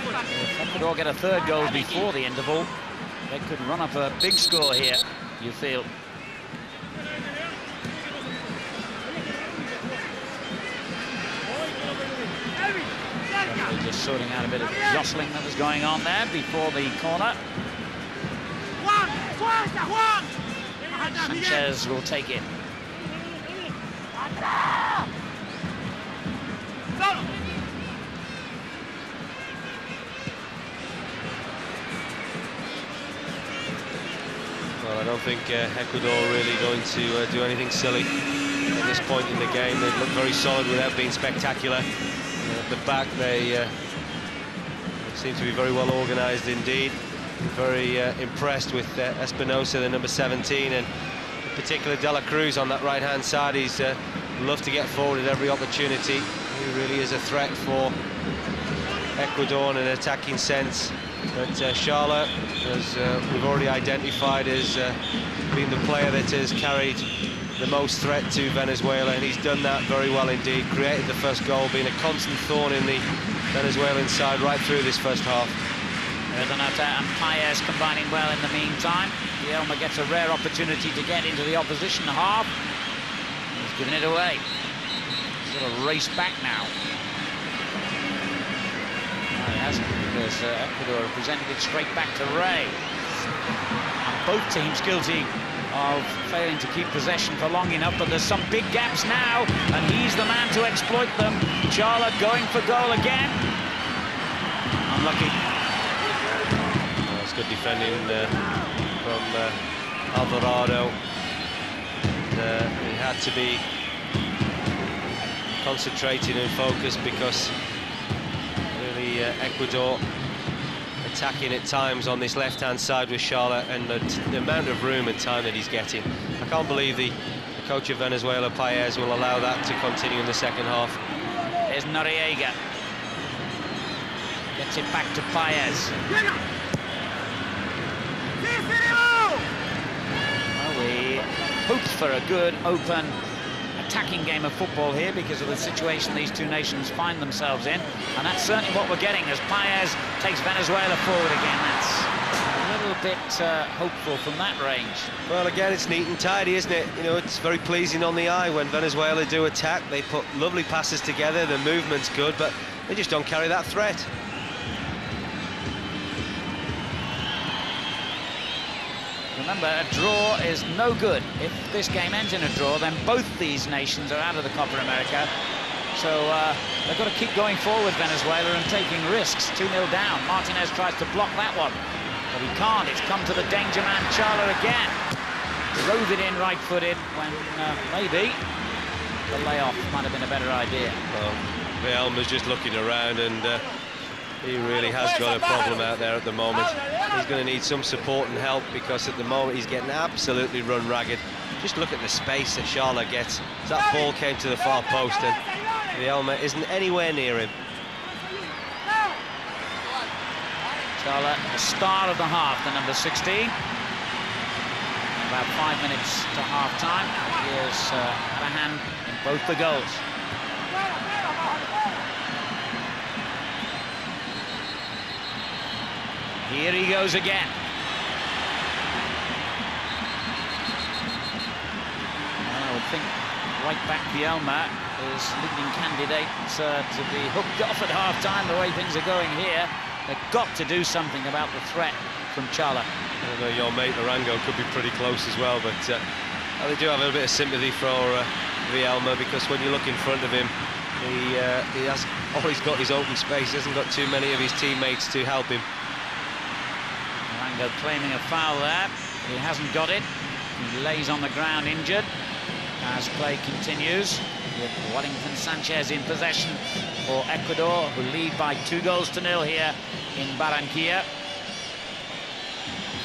A: If Ecuador get a third goal before the interval, they could run up a big score here, you feel. Just sorting out a bit of jostling that was going on there before the corner. Sanchez will take it.
B: Well, I don't think Ecuador are really going to do anything silly at this point in the game. They've looked very solid without being spectacular. At the back, they seem to be very well organised indeed. Very impressed with Espinosa, the number 17, and in particular De La Cruz on that right-hand side. He's loved to get forward at every opportunity. He really is a threat for Ecuador in an attacking sense. But Charlotte, as we've already identified, as being the player that has carried the most threat to Venezuela, and he's done that very well indeed. Created the first goal, being a constant thorn in the Venezuelan side right through this first half.
A: Renata and Paez combining well in the meantime. Elma gets a rare opportunity to get into the opposition half. He's given it away. Sort of race back now. No, he hasn't, because Ecuador have presented it straight back to Ray. And both teams guilty of failing to keep possession for long enough, but there's some big gaps now, and he's the man to exploit them. Chala going for goal again. Unlucky.
B: That's good defending from Alvarado. He had to be concentrated and focused, because really Ecuador attacking at times on this left-hand side with Charlotte, and the amount of room and time that he's getting. I can't believe the coach of Venezuela, Paez, will allow that to continue in the second half.
A: There's Noriega. Gets it back to Paez. Well, we hoped for a good, open, attacking game of football here because of the situation these two nations find themselves in, and that's certainly what we're getting as Paez takes Venezuela forward again. That's a little bit hopeful from that range.
B: Well, again, it's neat and tidy, isn't it? You know, it's very pleasing on the eye when Venezuela do attack. They put lovely passes together, the movement's good, but they just don't carry that threat.
A: Remember, a draw is no good. If this game ends in a draw, then both these nations are out of the Copa America. So they've got to keep going forward, Venezuela, and taking risks. 2-0 down. Martinez tries to block that one, but he can't. It's come to the danger man, Chala, again. Drove it in right-footed when maybe the layoff might have been a better idea.
B: Well, Villalma's just looking around, and he really has got a problem out there at the moment. He's going to need some support and help, because at the moment he's getting absolutely run ragged. Just look at the space that Charlotte gets. That ball came to the far post, and Villalma isn't anywhere near him.
A: Charlotte, the star of the half, the number 16. About 5 minutes to half-time. He has had a hand in both the goals. Here he goes again. I would think right back Villalma is leading candidate to be hooked off at half-time, the way things are going here. They've got to do something about the threat from Chala.
B: I know your mate Arango could be pretty close as well, but they do have a bit of sympathy for Villalma, because when you look in front of him, he has always got his open space. He hasn't got too many of his teammates to help him.
A: Arango claiming a foul there. He hasn't got it. He lays on the ground injured as play continues, with Wellington Sanchez in possession for Ecuador, who lead by 2-0 here in Barranquilla.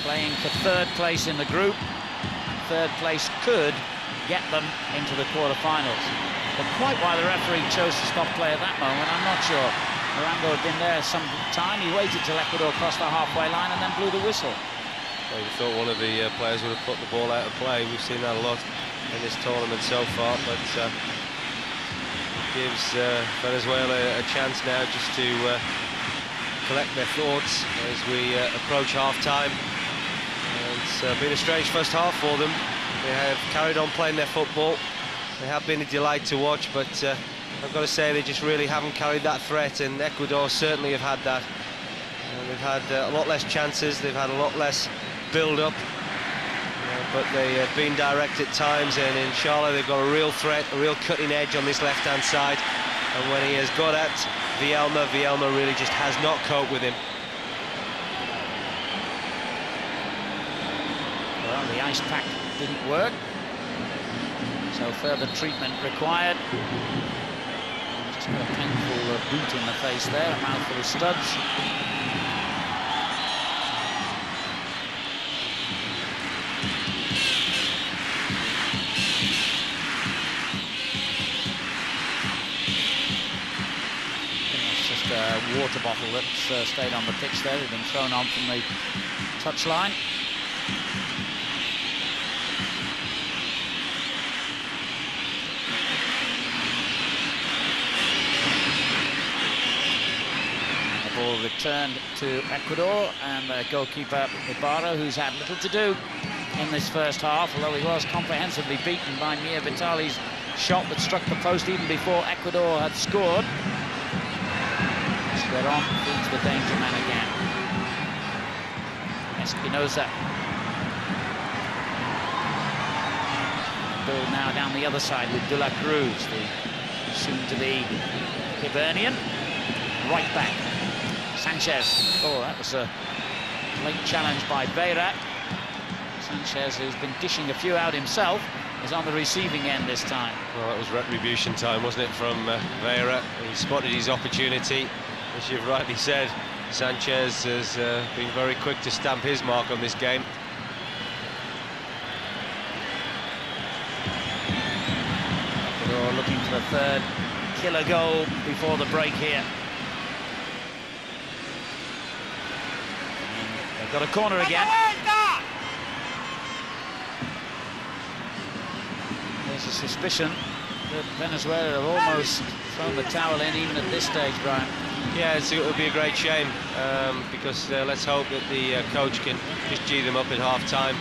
A: Playing for third place in the group. Third place could get them into the quarterfinals. But quite why the referee chose to stop play at that moment, I'm not sure. Arango had been there some time. He waited till Ecuador crossed the halfway line and then blew the whistle.
B: Well, you thought one of the players would have put the ball out of play. We've seen that a lot in this tournament so far, but gives Venezuela a chance now just to collect their thoughts as we approach half-time. It's been a strange first half for them. They have carried on playing their football. They have been a delight to watch, but I've got to say they just really haven't carried that threat, and Ecuador certainly have had that. They've had a lot less chances, they've had a lot less build-up, but they have been direct at times, and in Charlotte they've got a real threat, a real cutting edge on this left-hand side, and when he has got at Vielma really just has not coped with him.
A: Well, the ice pack didn't work, so further treatment required. Just got a painful boot in the face there, a mouthful of studs. Water bottle that's stayed on the pitch there. They've been thrown on from the touchline. The ball returned to Ecuador, and the goalkeeper Ibarra, who's had little to do in this first half, although he was comprehensively beaten by Mir Vitali's shot that struck the post even before Ecuador had scored. Veron feeds the danger man again. Espinosa. Ball now down the other side with De La Cruz, the soon-to-be Hibernian. Right back. Sanchez. Oh, that was a late challenge by Beira. Sanchez, who's been dishing a few out himself, is on the receiving end this time.
B: Well, that was retribution time, wasn't it, from Beira? He spotted his opportunity. As you've rightly said, Sanchez has been very quick to stamp his mark on this game.
A: Ecuador looking for a third killer goal before the break here. And they've got a corner again. There's a suspicion that Venezuela have almost thrown the towel in even at this stage, Brian.
B: Yeah, it would be a great shame, because let's hope that the coach can just G them up at half-time.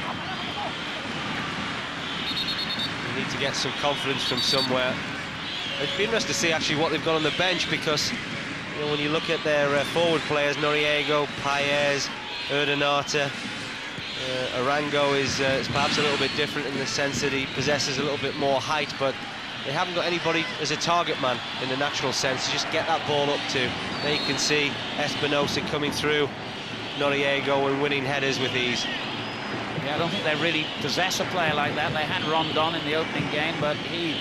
B: We need to get some confidence from somewhere. It'd be interesting to see actually what they've got on the bench, because you know, when you look at their forward players, Noriega, Paez, Urdaneta, Arango is perhaps a little bit different in the sense that he possesses a little bit more height, but they haven't got anybody as a target man in the natural sense to just get that ball up to. There you can see Espinosa coming through Noriega and winning headers with ease.
A: Yeah, I don't think they really possess a player like that. They had Rondon in the opening game, but he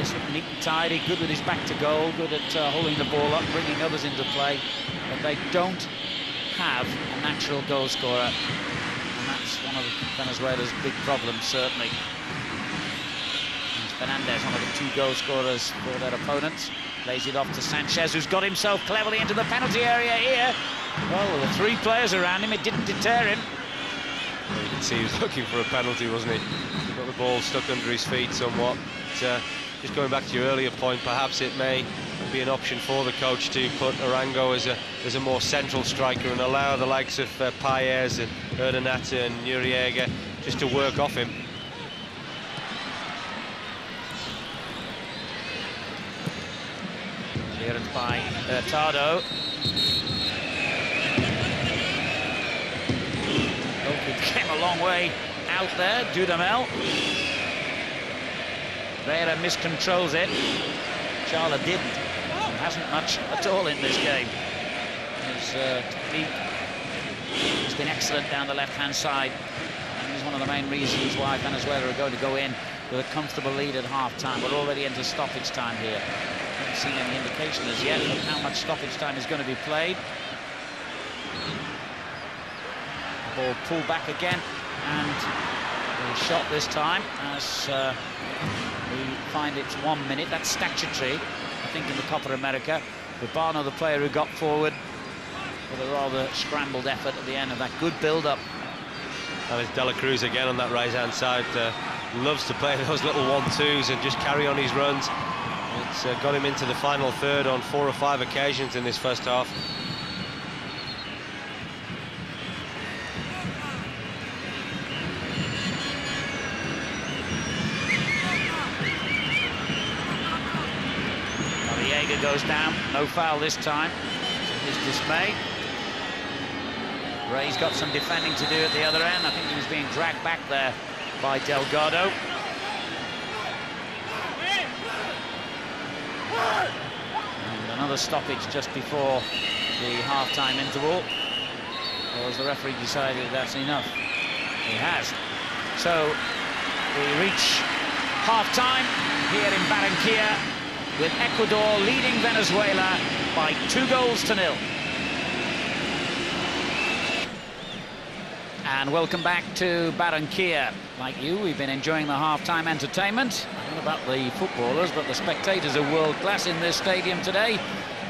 A: is neat and tidy, good with his back to goal, good at holding the ball up, bringing others into play. But they don't have a natural goal scorer, and that's one of Venezuela's big problems, certainly. Fernandez, one of the two goal scorers for their opponents, lays it off to Sanchez, who's got himself cleverly into the penalty area here. Well, there were three players around him, it didn't deter him.
B: Well, you can see he was looking for a penalty, wasn't he? He got the ball stuck under his feet somewhat. But, just going back to your earlier point, perhaps it may be an option for the coach to put Arango as a more central striker and allow the likes of Paez and Urdaneta and Noriega just to work off him.
A: Clearance by Hurtado. Goalkeeper came a long way out there, Dudamel. Vera miscontrols it. Charla didn't. He hasn't much at all in this game. His technique has been excellent down the left-hand side. And he's one of the main reasons why Venezuela are going to go in with a comfortable lead at half-time. We're already into stoppage time here. Haven't seen any indication as yet of how much stoppage time is going to be played. The ball pulled back again, and a shot this time as we find it's 1 minute. That's statutory, I think, in the Copa America. Urbano, the player who got forward, with a rather scrambled effort at the end of that good build-up.
B: And it's De La Cruz again on that right-hand side. Loves to play those little 1-2s and just carry on his runs. It's got him into the final third on 4 or 5 occasions in this first half.
A: Noriega goes down, no foul this time, to his dismay. Ray's got some defending to do at the other end. I think he was being dragged back there by Delgado. And another stoppage just before the half-time interval. Or has the referee decided that's enough? He has. So we reach half-time here in Barranquilla, with Ecuador leading Venezuela by 2-0. And welcome back to Barranquilla. Like you, we've been enjoying the half-time entertainment. I don't know about the footballers, but the spectators are world-class in this stadium today.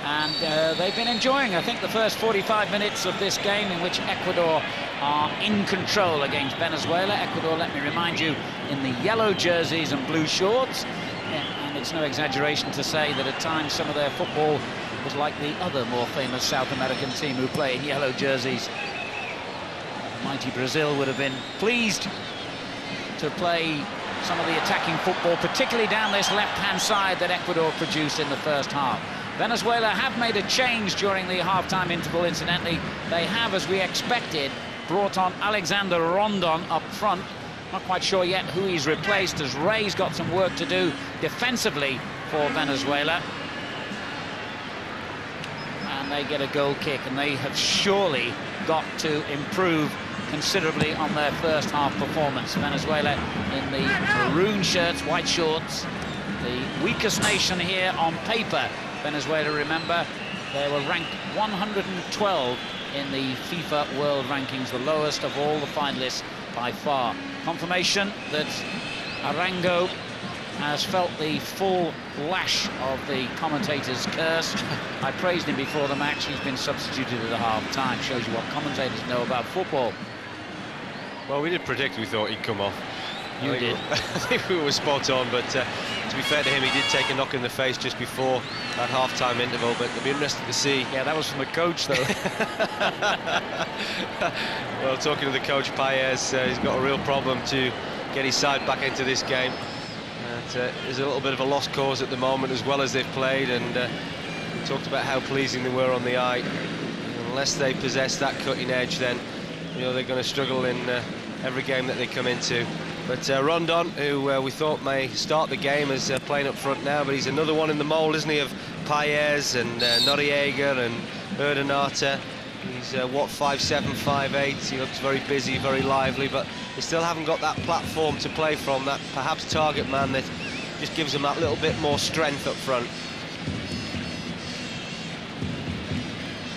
A: And they've been enjoying, I think, the first 45 minutes of this game, in which Ecuador are in control against Venezuela. Ecuador, let me remind you, in the yellow jerseys and blue shorts. And it's no exaggeration to say that at times some of their football was like the other more famous South American team who play in yellow jerseys. Mighty Brazil would have been pleased to play some of the attacking football, particularly down this left-hand side that Ecuador produced in the first half. Venezuela have made a change during the half-time interval, incidentally. They have, as we expected, brought on Alexander Rondon up front. Not quite sure yet who he's replaced, as Ray's got some work to do defensively for Venezuela. And they get a goal kick, and they have surely got to improve considerably on their first half performance. Venezuela in the maroon shirts, white shorts, the weakest nation here on paper. Venezuela, remember, they were ranked 112 in the FIFA World Rankings, the lowest of all the finalists by far. Confirmation that Arango has felt the full lash of the commentator's curse. I praised him before the match. He's been substituted at the half-time. Shows you what commentators know about football.
B: Well, we did predict, we thought he'd come off.
A: You did.
B: I think we were spot on, but to be fair to him, he did take a knock in the face just before that half-time interval, but it'll be interesting to see.
A: Yeah, that was from the coach, though.
B: Well, talking to the coach, Paez, he's got a real problem to get his side back into this game. There's a little bit of a lost cause at the moment, as well as they've played, and we talked about how pleasing they were on the eye. Unless they possess that cutting edge, then they're going to struggle in every game that they come into. But Rondon, who we thought may start the game, is playing up front now, but he's another one in the mould, isn't he, of Paez and Noriega and Urdanata. He's, what, 5'7", 5'8", he looks very busy, very lively, but they still haven't got that platform to play from, that perhaps target man that just gives them that little bit more strength up front.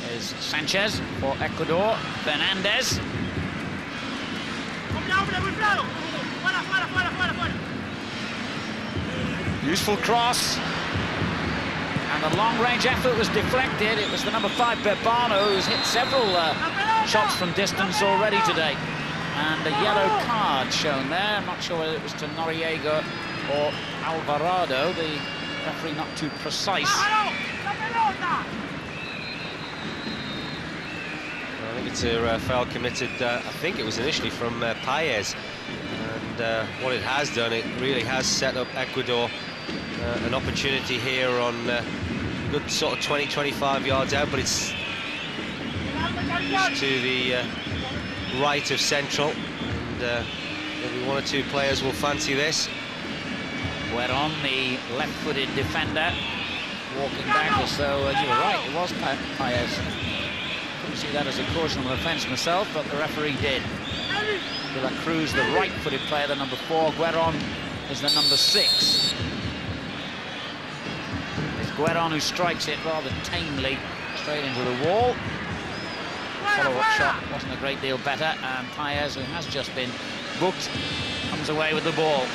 A: There's Sanchez for Ecuador, Fernandez. Useful cross. And the long-range effort was deflected. It was the number 5, Berbano, who's hit several shots from distance already today. And a yellow card shown there. I'm not sure whether it was to Noriega or Alvarado. The referee not too precise.
B: I think it's a foul committed, I think it was initially from Paez. And what it has done, it really has set up Ecuador an opportunity here on good sort of 20-25 yards out, but it's to the right of central, and maybe one or two players will fancy this.
A: Gueron, the left-footed defender, walking back as though you were right, it was Paez. Couldn't see that as a cautionable offence myself, but the referee did. De La Cruz, the right-footed player, the number 4. Gueron is the number 6. It's Gueron who strikes it rather tamely straight into the wall. Follow-up shot wasn't a great deal better, and Paez, who has just been booked, comes away with the ball.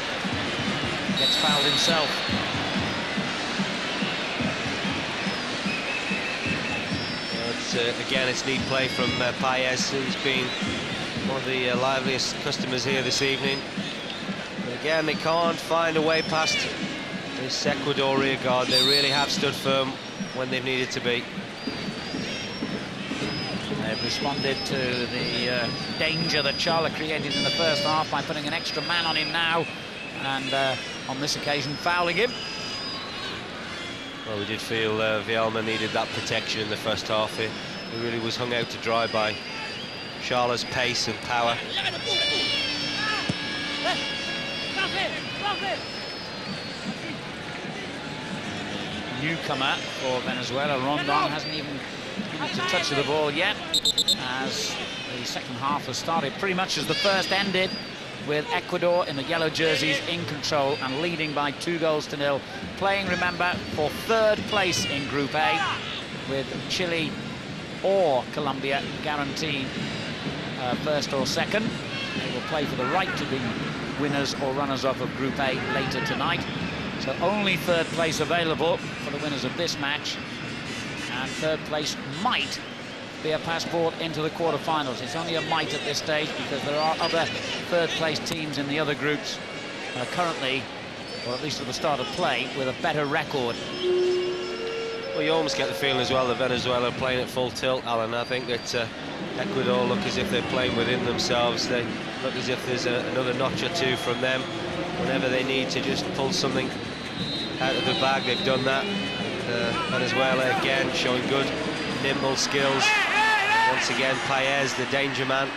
A: Gets fouled himself.
B: Again, it's neat play from Paez, who's been one of the liveliest customers here this evening. But again, they can't find a way past this Ecuador rear guard. They really have stood firm when they've needed to be.
A: They've responded to the danger that Charla created in the first half by putting an extra man on him now, and on this occasion fouling him.
B: Well, we did feel Vielma needed that protection in the first half. He really was hung out to dry by Charla's pace and power.
A: Newcomer for Venezuela, Rondon, hasn't even managed a touch of the ball yet, as the second half has started pretty much as the first ended, with Ecuador in the yellow jerseys in control and leading by 2-0, playing, remember, for third place in Group A, with Chile or Colombia guaranteed first or second. They will play for the right to be winners or runners-up of Group A later tonight. So only third place available for the winners of this match, and third place might be a passport into the quarterfinals. It's only a might at this stage, because there are other third place teams in the other groups currently, or at least at the start of play, with a better record.
B: Well, you almost get the feeling as well that Venezuela are playing at full tilt, Alan. I think that Ecuador look as if they're playing within themselves. They look as if there's another notch or two from them. Whenever they need to just pull something out of the bag, they've done that. Venezuela again showing good nimble skills. Once again, Paez, the danger man,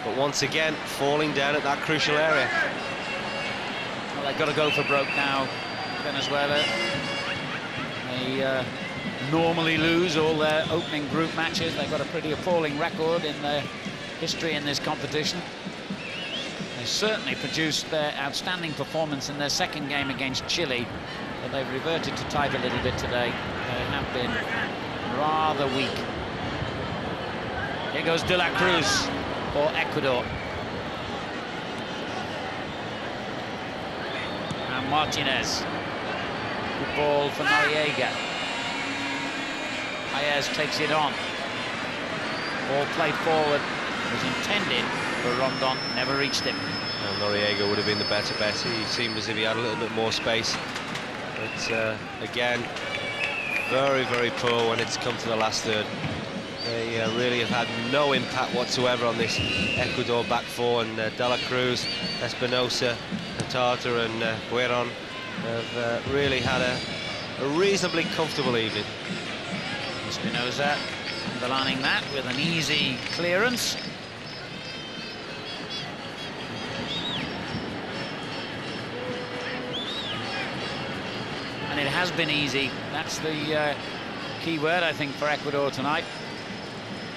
B: but once again falling down at that crucial area.
A: Well, they've got to go for broke now, Venezuela. They normally lose all their opening group matches. They've got a pretty appalling record in their history in this competition. They certainly produced their outstanding performance in their second game against Chile, but they've reverted to type a little bit today. They have been rather weak. Here goes De La Cruz for Ecuador. And Martinez. Good ball for Noriega. Paez takes it on. Ball played forward, was intended for Rondon, never reached him.
B: Well, Noriega would have been the better bet. He seemed as if he had a little bit more space. But again, very, very poor when it's come to the last third. They really have had no impact whatsoever on this Ecuador back four, and De La Cruz, Espinosa, Tata and Gueron have really had a reasonably comfortable evening.
A: Espinosa underlining that with an easy clearance. And it has been easy. That's the key word, I think, for Ecuador tonight.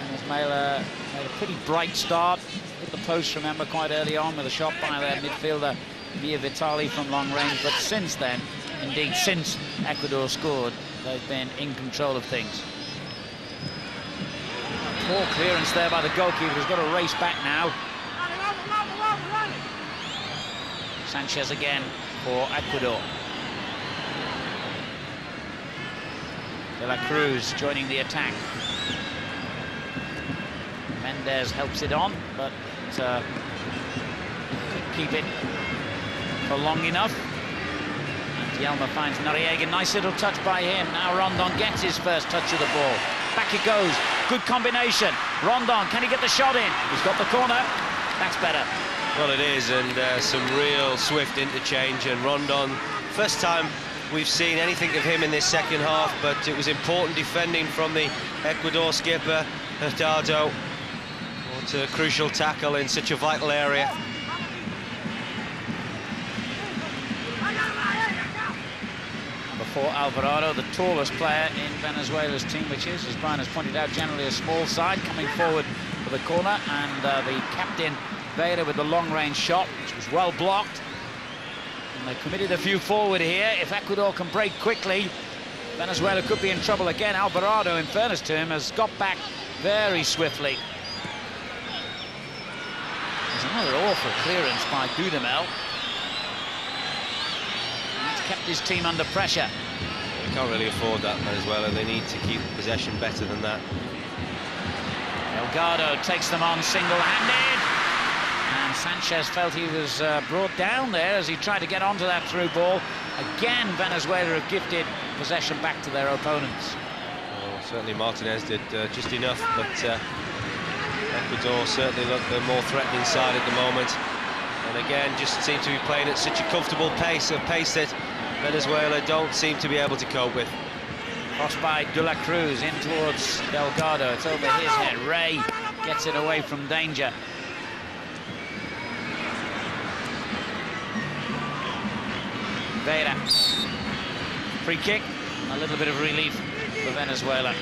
A: Venezuela made a pretty bright start. Hit the post, remember, quite early on with a shot by their midfielder, Via Vitali, from long range. But since then, indeed, since Ecuador scored, they've been in control of things. Poor clearance there by the goalkeeper, who's got to race back now. Sanchez again for Ecuador. De La Cruz joining the attack. Mendez helps it on, but couldn't keep it for long enough. And Yelma finds Noriega. Nice little touch by him. Now Rondon gets his first touch of the ball. Back it goes. Good combination. Rondon, can he get the shot in? He's got the corner. That's better.
B: Well, it is, and some real swift interchange. And Rondon, first time we've seen anything of him in this second half, but it was important defending from the Ecuador skipper, Hurtado. What a crucial tackle in such a vital area.
A: For Alvarado, the tallest player in Venezuela's team, which is, as Brian has pointed out, generally a small side, coming forward for the corner, and the captain, Vera, with the long-range shot, which was well blocked. And they committed a few forward here. If Ecuador can break quickly, Venezuela could be in trouble again. Alvarado, in fairness to him, has got back very swiftly. There's another awful clearance by Dudamel. Kept his team under pressure.
B: They can't really afford that, Venezuela. They need to keep possession better than that.
A: Delgado takes them on single-handed, and Sanchez felt he was brought down there as he tried to get onto that through ball. Again, Venezuela have gifted possession back to their opponents.
B: Well, certainly Martinez did just enough, but Ecuador certainly look the more threatening side at the moment. And again, just seem to be playing at such a comfortable pace, a pace that Venezuela don't seem to be able to cope with.
A: Crossed by De La Cruz in towards Delgado. It's over his head. Ray gets it away from danger. Vera. Free kick. A little bit of relief for Venezuela.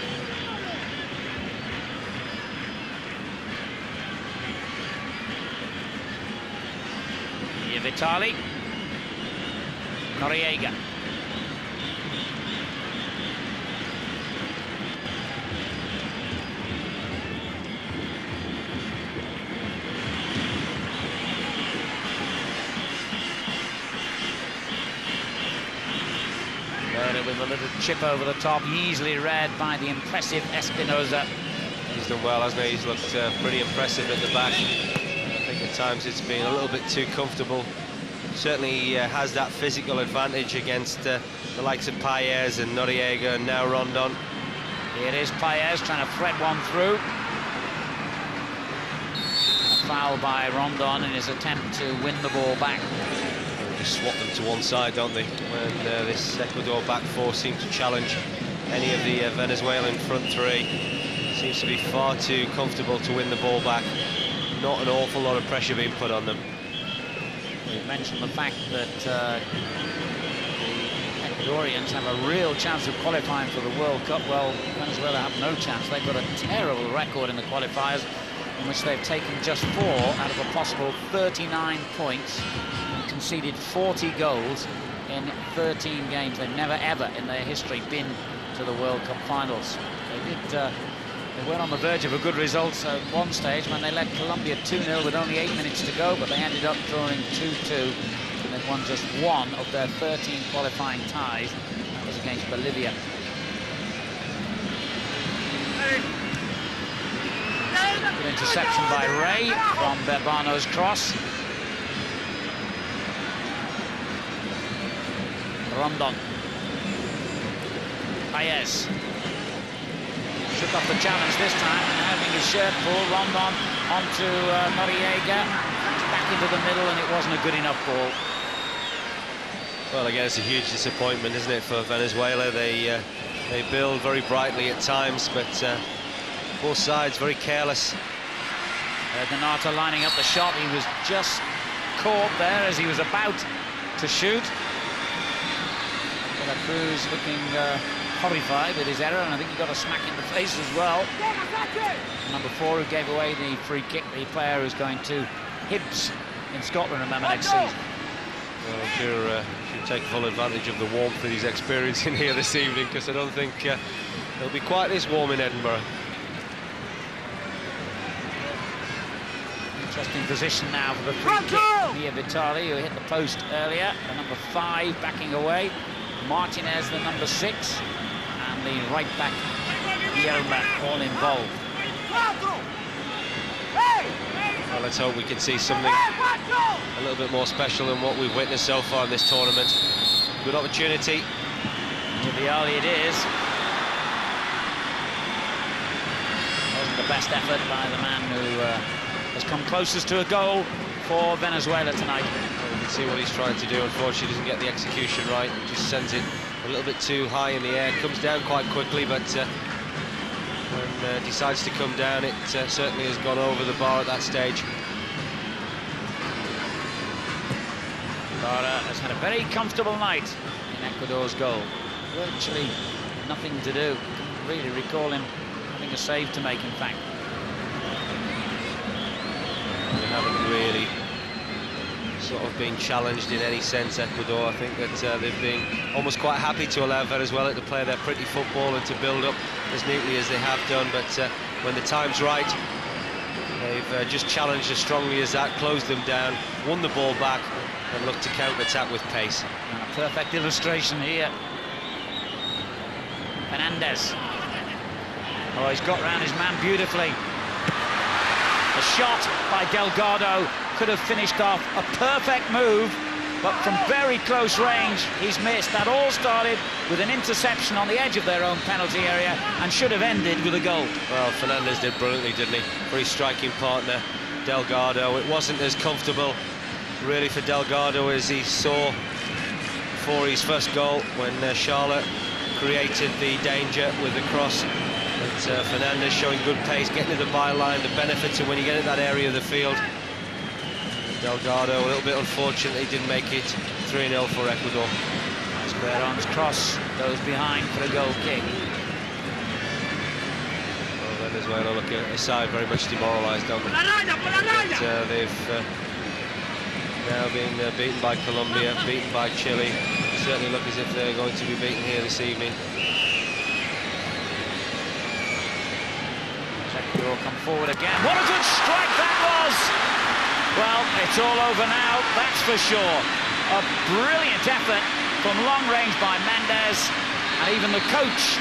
A: Vitali. Noriega. With a little chip over the top, easily read by the impressive Espinosa.
B: He's done well, hasn't he? He's looked pretty impressive at the back. I think at times it's been a little bit too comfortable. Certainly he has that physical advantage against the likes of Paez and Noriega and now Rondon.
A: Here is Paez trying to thread one through. A foul by Rondon in his attempt to win the ball back.
B: Just swap them to one side, don't they? When this Ecuador back four seems to challenge any of the Venezuelan front three. Seems to be far too comfortable to win the ball back. Not an awful lot of pressure being put on them.
A: We've mentioned the fact that the Ecuadorians have a real chance of qualifying for the World Cup. Well, Venezuela have no chance. They've got a terrible record in the qualifiers, in which they've taken just 4 out of a possible 39 points and conceded 40 goals in 13 games. They've never, ever in their history been to the World Cup finals. They went on the verge of a good result at one stage when they led Colombia 2-0 with only 8 minutes to go, but they ended up drawing 2-2, and they've won just 1 of their 13 qualifying ties. That was against Bolivia. Good interception by Ray from Berbano's cross. Rondon. Paez. Shook off the challenge this time, and having his shirt pulled. Rondon onto Noriega. Back into the middle, and it wasn't a good enough ball.
B: Well, again, it's a huge disappointment, isn't it, for Venezuela? They build very brightly at times, but both sides very careless.
A: Donato lining up the shot. He was just caught there as he was about to shoot. Cruz looking horrified with his error, and I think he got a smack in the face as well. Number 4, who gave away the free kick, the player who's going to Hibs in Scotland, remember, next season.
B: Well, I'm sure he'll take full advantage of the warmth that he's experiencing here this evening, because I don't think it'll be quite this warm in Edinburgh.
A: Interesting position now for the free kick. Mia Vitali, who hit the post earlier. The number 5 backing away. Martinez, the number 6, and the right back, Guillermo, all involved.
B: Well, let's hope we can see something a little bit more special than what we've witnessed so far in this tournament. Good opportunity.
A: Vitali it is. Wasn't the best effort by the man who has come closest to a goal for Venezuela tonight.
B: You can see what he's trying to do. Unfortunately, he doesn't get the execution right. He just sends it a little bit too high in the air. Comes down quite quickly, but when decides to come down, it certainly has gone over the bar at that stage.
A: Lara has had a very comfortable night in Ecuador's goal. Virtually nothing to do. Can't really recall him having a save to make, in fact.
B: They haven't really sort of been challenged in any sense, Ecuador. I think that they've been almost quite happy to allow Venezuela to play their pretty football and to build up as neatly as they have done, but when the time's right, they've just challenged as strongly as that, closed them down, won the ball back, and looked to counter-attack with pace.
A: And a perfect illustration here. Fernandez. Oh, he's got round his man beautifully. A shot by Delgado could have finished off a perfect move, but from very close range he's missed. That all started with an interception on the edge of their own penalty area and should have ended with a goal. Well,
B: Fernandez did brilliantly, didn't he? For his striking partner, Delgado. It wasn't as comfortable, really, for Delgado as he saw before his first goal when Charlotte created the danger with the cross and Fernandez showing good pace, getting to the byline, the benefits of when you get in that area of the field. Delgado, a little bit unfortunately, didn't make it. 3-0 for Ecuador.
A: Esperon's cross goes behind for a goal kick.
B: Well, Venezuela look at a side very much demoralised, don't they? But, they've now been beaten by Colombia, beaten by Chile. Certainly look as if they're going to be beaten here this evening.
A: Ecuador come forward again. What a good strike that was! Well, it's all over now, that's for sure. A brilliant effort from long range by Mendes, and even the coach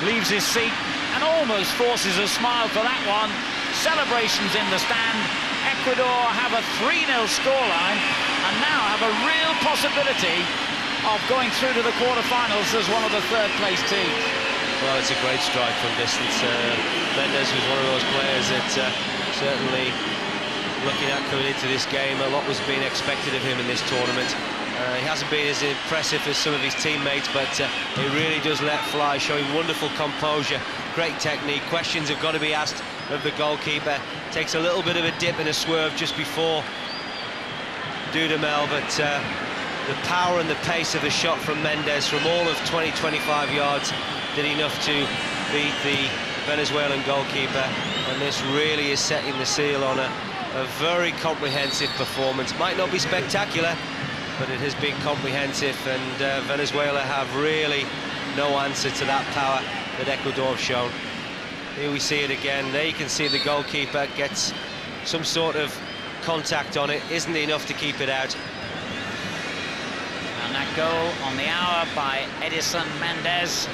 A: leaves his seat and almost forces a smile for that one. Celebrations in the stand. Ecuador have a 3-0 scoreline and now have a real possibility of going through to the quarterfinals as one of the third-place teams.
B: Well, it's a great strike from distance. Mendes was one of those players that certainly, looking at coming into this game, a lot was being expected of him in this tournament. He hasn't been as impressive as some of his teammates, but he really does let fly, showing wonderful composure, great technique. Questions have got to be asked of the goalkeeper. Takes a little bit of a dip and a swerve just before Dudamel, but the power and the pace of the shot from Mendes from all of 20-25 yards did enough to beat the Venezuelan goalkeeper, and this really is setting the seal on a very comprehensive performance. Might not be spectacular, but it has been comprehensive, and Venezuela have really no answer to that power that Ecuador have shown. Here we see it again. There you can see the goalkeeper gets some sort of contact on it. Isn't enough to keep it out.
A: And that goal on the hour by Edison Mendes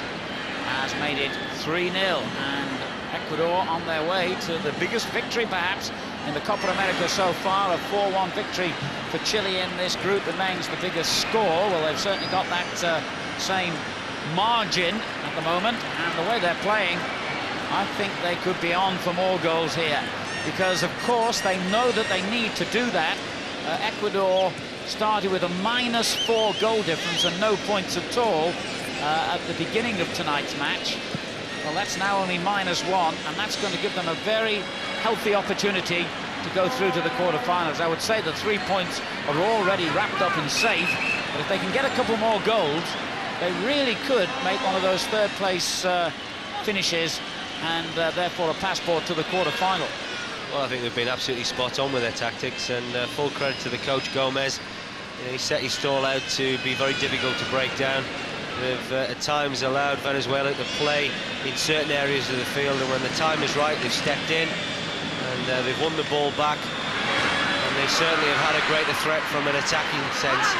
A: has made it 3-0, and Ecuador on their way to the biggest victory perhaps in the Copa America so far. A 4-1 victory for Chile in this group remains the biggest score. Well, they've certainly got that same margin at the moment, and the way they're playing, I think they could be on for more goals here, because of course they know that they need to do that. Ecuador started with a -4 goal difference and no points at all at the beginning of tonight's match. Well, that's now only -1, and that's going to give them a very healthy opportunity to go through to the quarterfinals. I would say the 3 points are already wrapped up and safe, but if they can get a couple more goals, they really could make one of those third-place finishes, and therefore a passport to the quarterfinal.
B: Well, I think they've been absolutely spot on with their tactics, and full credit to the coach Gomez. You know, he set his stall out to be very difficult to break down. They've at times allowed Venezuela to play in certain areas of the field, and when the time is right, they've stepped in and they've won the ball back, and they certainly have had a greater threat from an attacking sense.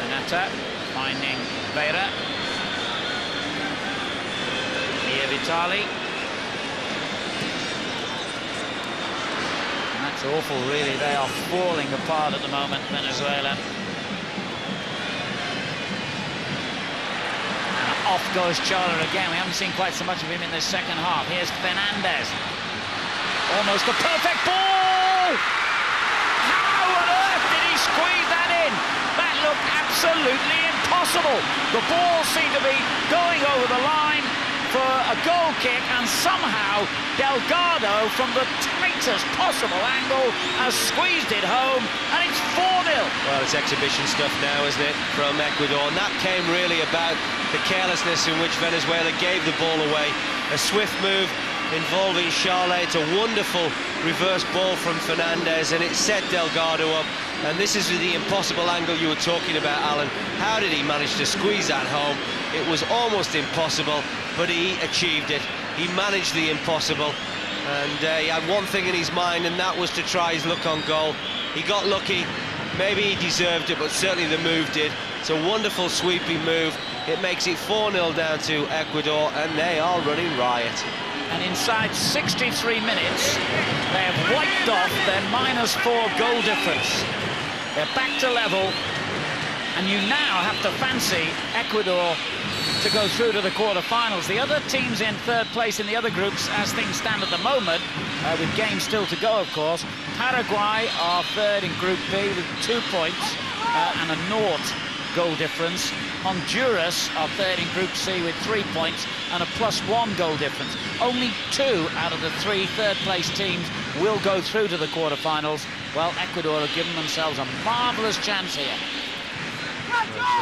A: Renata finding Beira. Here Vitali. It's awful, really. They are falling apart at the moment, Venezuela. And off goes Chala again. We haven't seen quite so much of him in this second half. Here's Fernandez. Almost a perfect ball! How on earth did he squeeze that in? That looked absolutely impossible. The ball seemed to be going over the line for a goal kick, and somehow Delgado, from the tightest possible angle, has squeezed it home, and it's 4-0.
B: Well, it's exhibition stuff now, isn't it, from Ecuador, and that came really about the carelessness in which Venezuela gave the ball away. A swift move involving Charlet. It's a wonderful reverse ball from Fernandez, and it set Delgado up. And this is the impossible angle you were talking about, Alan. How did he manage to squeeze that home? It was almost impossible, but he achieved it. He managed the impossible, and he had one thing in his mind, and that was to try his luck on goal. He got lucky. Maybe he deserved it, but certainly the move did. It's a wonderful sweeping move. It makes it 4-0 down to Ecuador, and they are running riot.
A: And inside 63 minutes, they have wiped off their -4 goal difference. They're back to level, and you now have to fancy Ecuador to go through to the quarterfinals. The other teams in third place in the other groups, as things stand at the moment, with games still to go, of course. Paraguay are third in Group B with 2 points. and a 0 goal difference. Honduras are third in Group C with 3 points and a +1 goal difference. Only 2 out of the 3 third-place teams will go through to the quarterfinals, while Ecuador have given themselves a marvellous chance here.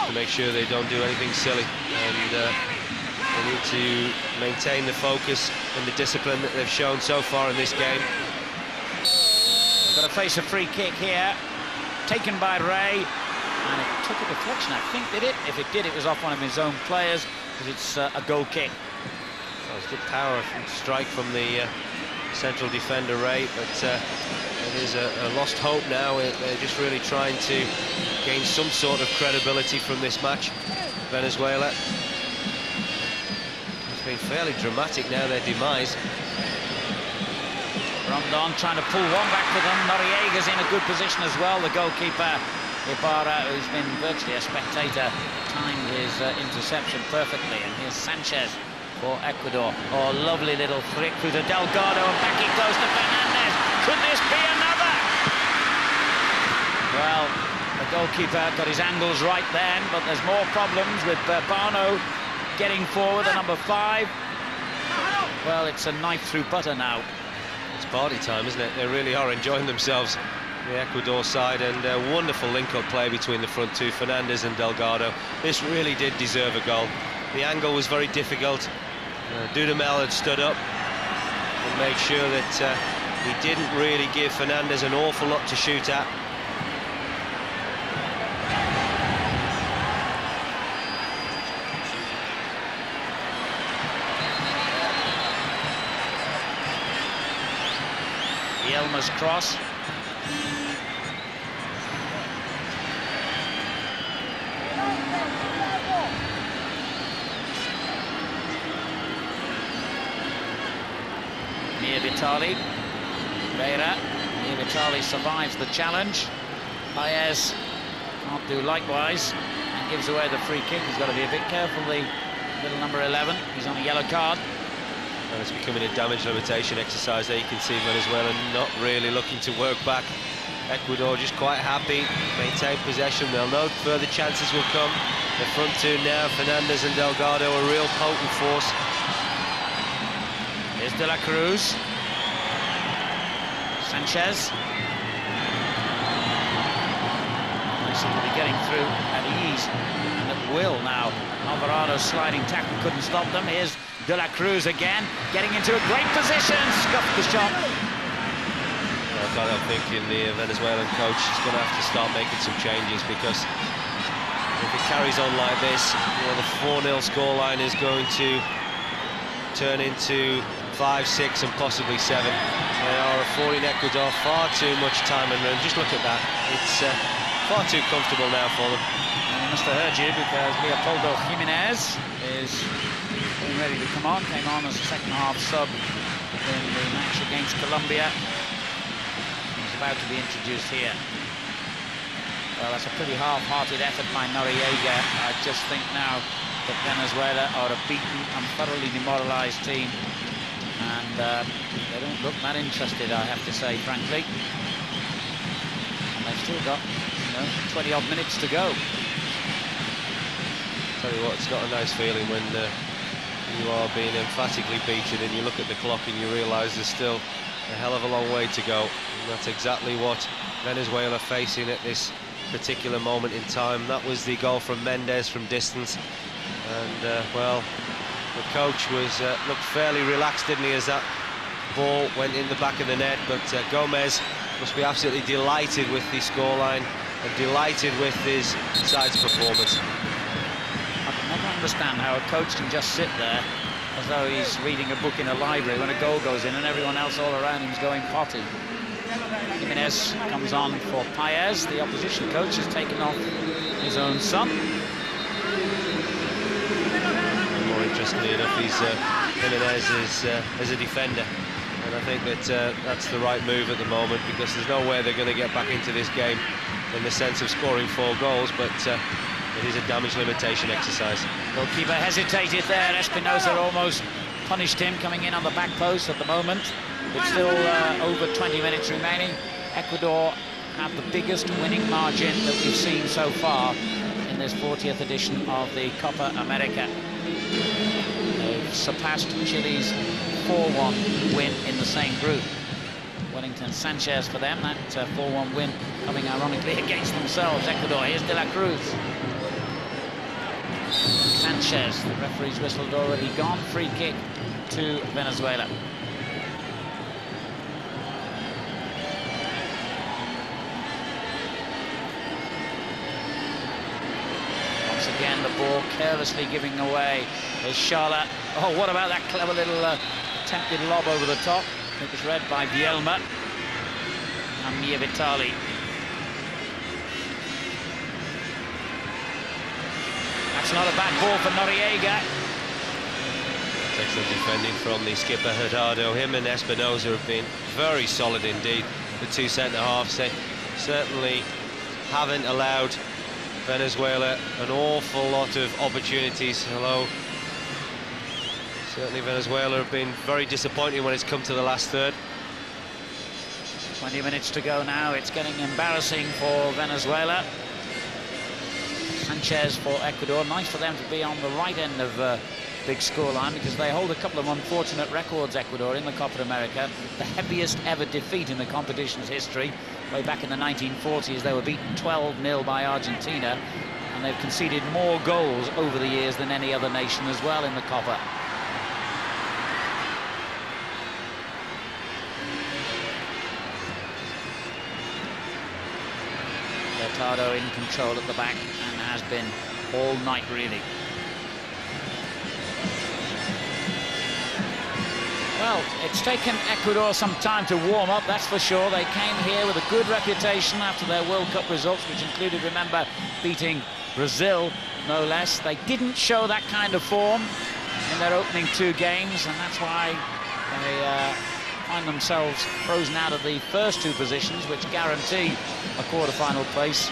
B: To make sure they don't do anything silly, and they need to maintain the focus and the discipline that they've shown so far in this game.
A: Got to face a free kick here, taken by Ray, and it took a deflection, I think, did it? If it did, it was off one of his own players, because it's a goal kick.
B: Well, it's good power and strike from the central defender, Ray, but it is a lost hope now. They're just really trying to gain some sort of credibility from this match. Venezuela. It's been fairly dramatic now, their demise.
A: Rondon trying to pull one back for them. Noriega's in a good position as well. The goalkeeper, Ibarra, who's been virtually a spectator, timed his interception perfectly. And here's Sanchez for Ecuador. Oh, lovely little flick through to Delgado, and back it goes to Fernandez. Could this be another? Well, the goalkeeper got his angles right then, but there's more problems with Bano getting forward, at number 5. Well, it's a knife through butter now.
B: It's party time, isn't it? They really are enjoying themselves, the Ecuador side, and a wonderful link-up play between the front two, Fernandez and Delgado. This really did deserve a goal. The angle was very difficult. Dudamel had stood up and made sure that he didn't really give Fernandez an awful lot to shoot at.
A: Yelmer's cross. Near Vitali. Vera. Near Vitali survives the challenge. Paez can't do likewise and gives away the free kick. He's got to be a bit careful, the little number 11. He's on a yellow card.
B: And it's becoming a damage limitation exercise there. You can see Venezuela not really looking to work back. Ecuador just quite happy, maintain possession. They'll know further chances will come. The front two now, Fernandez and Delgado, a real potent force.
A: Here's De La Cruz. Sanchez. They seem to be getting through at ease and at will now. Alvarado's sliding tackle couldn't stop them. Here's De La Cruz again, getting into a great position, scuffed the shot.
B: I can't help thinking the Venezuelan coach is going to have to start making some changes, because if it carries on like this, you know, the 4-0 scoreline is going to turn into 5, 6 and possibly 7. They are affording Ecuador far too much time and room. Just look at that. It's far too comfortable now for them.
A: And he must have heard you, because Leopoldo Jimenez is getting ready to come on. Came on as a second-half sub in the match against Colombia. He's about to be introduced here. Well, that's a pretty half-hearted effort by Noriega. I just think now that Venezuela are a beaten and thoroughly demoralised team, and they don't look that interested, I have to say, frankly. And they've still got, 20-odd minutes to go.
B: Tell you what, it's not a nice feeling when you are being emphatically beaten and you look at the clock and you realise there's still a hell of a long way to go. And that's exactly what Venezuela are facing at this particular moment in time. That was the goal from Mendes from distance, and well, the coach was looked fairly relaxed, didn't he, as that ball went in the back of the net. But Gomez must be absolutely delighted with the scoreline and delighted with his side's performance.
A: I can never understand how a coach can just sit there as though he's reading a book in a library when a goal goes in and everyone else all around him is going potty. Jimenez comes on for Paez. The opposition coach has taken off his own son.
B: More interestingly enough, Jimenez is as a defender, and I think that that's the right move at the moment, because there's no way they're going to get back into this game in the sense of scoring 4 goals, but it is a damage limitation exercise.
A: Goalkeeper hesitated there. Espinosa almost punished him, coming in on the back post at the moment. With still over 20 minutes remaining. Ecuador have the biggest winning margin that we've seen so far in this 40th edition of the Copa America. They've surpassed Chile's 4-1 win in the same group. Wellington Sanchez for them, that 4-1 win coming ironically against themselves, Ecuador. Here's De La Cruz. Sanchez, the referee's whistle had already gone. Free kick to Venezuela. Once again, the ball carelessly giving away. There's Schala. Oh, what about that clever little attempted lob over the top? It was read by Bielma and Mia Vitali. That's not a bad ball for Noriega.
B: Excellent defending from the skipper Hurtado. Him and Espinosa have been very solid indeed. The two centre-halves, they certainly haven't allowed Venezuela an awful lot of opportunities. Although certainly Venezuela have been very disappointing when it's come to the last third.
A: 20 minutes to go now. It's getting embarrassing for Venezuela. Sanchez for Ecuador. Nice for them to be on the right end of big scoreline, because they hold a couple of unfortunate records, Ecuador, in the Copa America. The heaviest ever defeat in the competition's history. Way back in the 1940s, they were beaten 12-0 by Argentina, and they've conceded more goals over the years than any other nation as well in the Copa. Hurtado in control at the back, and has been all night, really. Well, it's taken Ecuador some time to warm up, that's for sure. They came here with a good reputation after their World Cup results, which included, remember, beating Brazil, no less. They didn't show that kind of form in their opening two games, and that's why they find themselves frozen out of the first two positions, which guarantee a quarter-final place.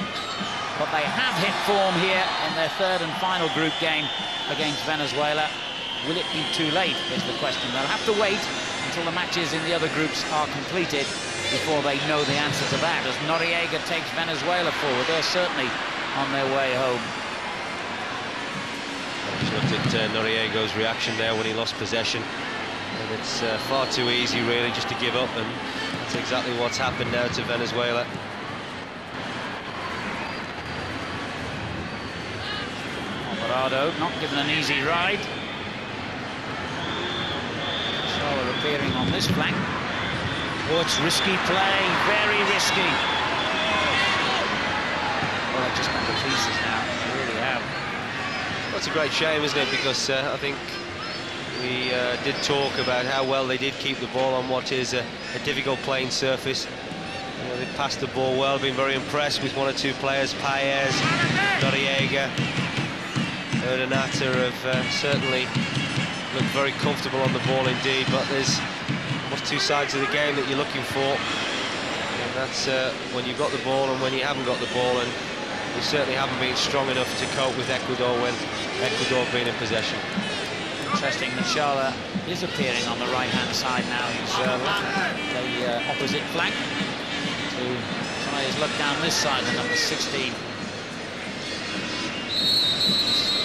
A: But they have hit form here in their third and final group game against Venezuela. Will it be too late, is the question. They'll have to wait until the matches in the other groups are completed before they know the answer to that, as Noriega takes Venezuela forward. They're certainly on their way home.
B: I just looked at Noriega's reaction there when he lost possession. And it's far too easy, really, just to give up, and that's exactly what's happened now to Venezuela.
A: Alvarado not given an easy ride. Schala appearing on this flank. Oh, it's risky play, very risky. Well, they've just gone to pieces now, they really have.
B: Well, it's a great shame, isn't it, because I think we did talk about how well they did keep the ball on what is a difficult playing surface. You know, they passed the ball well, been very impressed with one or two players. Paez, Noriega, Urdaneta have certainly looked very comfortable on the ball indeed, but there's almost two sides of the game that you're looking for, and that's when you've got the ball and when you haven't got the ball, and we certainly haven't been strong enough to cope with Ecuador when Ecuador been in possession.
A: Interesting that Schala is appearing on the right-hand side now. He's left the opposite flank to try his luck down this side, the number 16.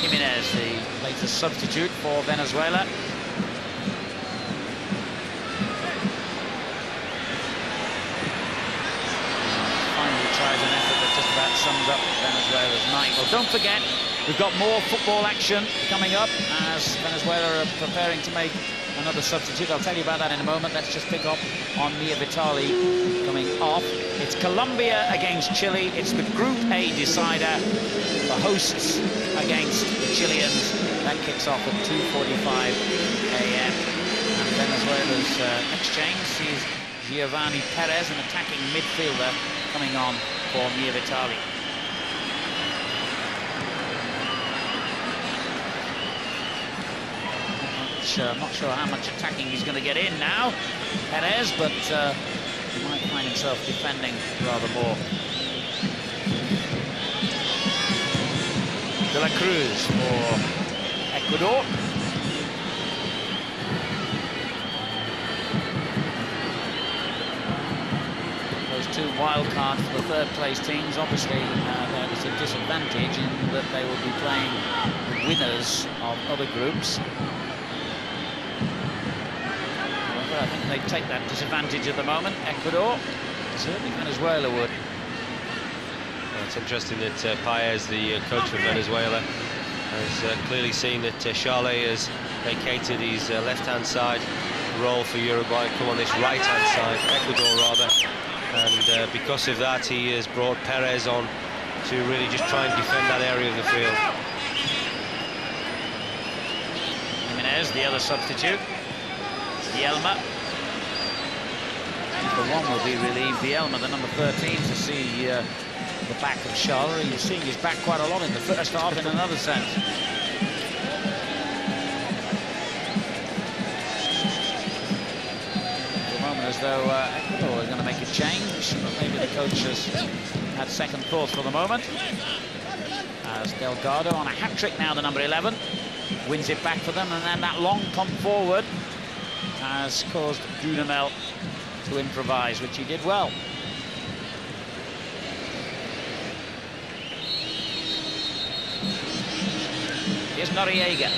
A: Jimenez, the latest substitute for Venezuela. Finally tries an effort that just about sums up Venezuela's night. Well, don't forget, we've got more football action coming up as Venezuela are preparing to make another substitute. I'll tell you about that in a moment. Let's just pick up on Mia Vitali coming off. It's Colombia against Chile. It's the Group A decider. The hosts against the Chileans. That kicks off at 2:45 a.m. And Venezuela's exchange sees Giovanni Perez, an attacking midfielder, coming on for Mia Vitali. I'm not sure how much attacking he's going to get in now, Perez, but he might find himself defending rather more. De La Cruz for Ecuador. Those two wild card for the third-place teams. Obviously, there is a disadvantage in that they will be playing the winners of other groups. However, I think they take that disadvantage at the moment. Ecuador, certainly Venezuela would.
B: Well, it's interesting that Paez, the coach of Venezuela, has clearly seen that Charlet has vacated his left-hand side role for Uruguay and come on this right-hand side, Ecuador rather, and because of that he has brought Perez on to really just try and defend that area of the field.
A: Jimenez, the other substitute. Bielma. The one will be relieved, Bielma, the number 13, to see the back of Charles. You're seeing his back quite a lot in the first half in another sense. As though Ecuador is going to make a change, but maybe the coach has had second thoughts for the moment. As Delgado on a hat-trick now, the number 11, wins it back for them, and then that long pump forward has caused Dudamel to improvise, which he did well. Here's Noriega.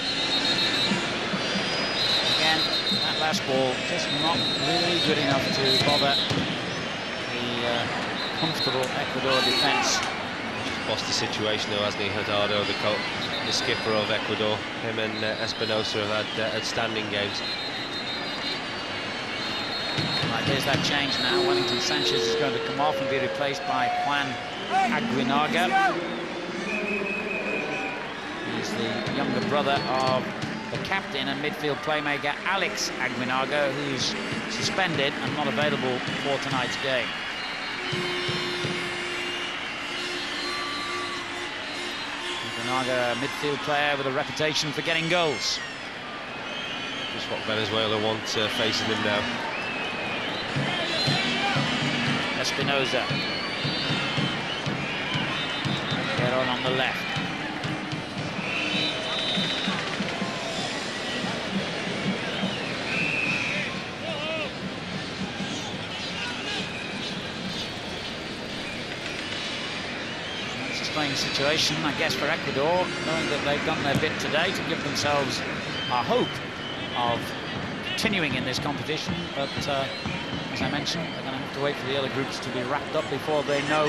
A: Again, that last ball just not really good enough to bother the comfortable Ecuador defence.
B: Lost the situation though, hasn't he, Hurtado, the skipper of Ecuador. Him and Espinosa have had outstanding games.
A: Right, here's that change now. Wellington Sanchez is going to come off and be replaced by Juan Aguinaga. He's the younger brother of the captain and midfield playmaker Alex Aguinaga, who's suspended and not available for tonight's game. Aguinaga, a midfield player with a reputation for getting goals.
B: Just what Venezuela want facing them now.
A: Espinosa. Peron on the left. Strange situation, I guess, for Ecuador, knowing that they've done their bit today to give themselves a hope of continuing in this competition, but as I mentioned, they're going to have to wait for the other groups to be wrapped up before they know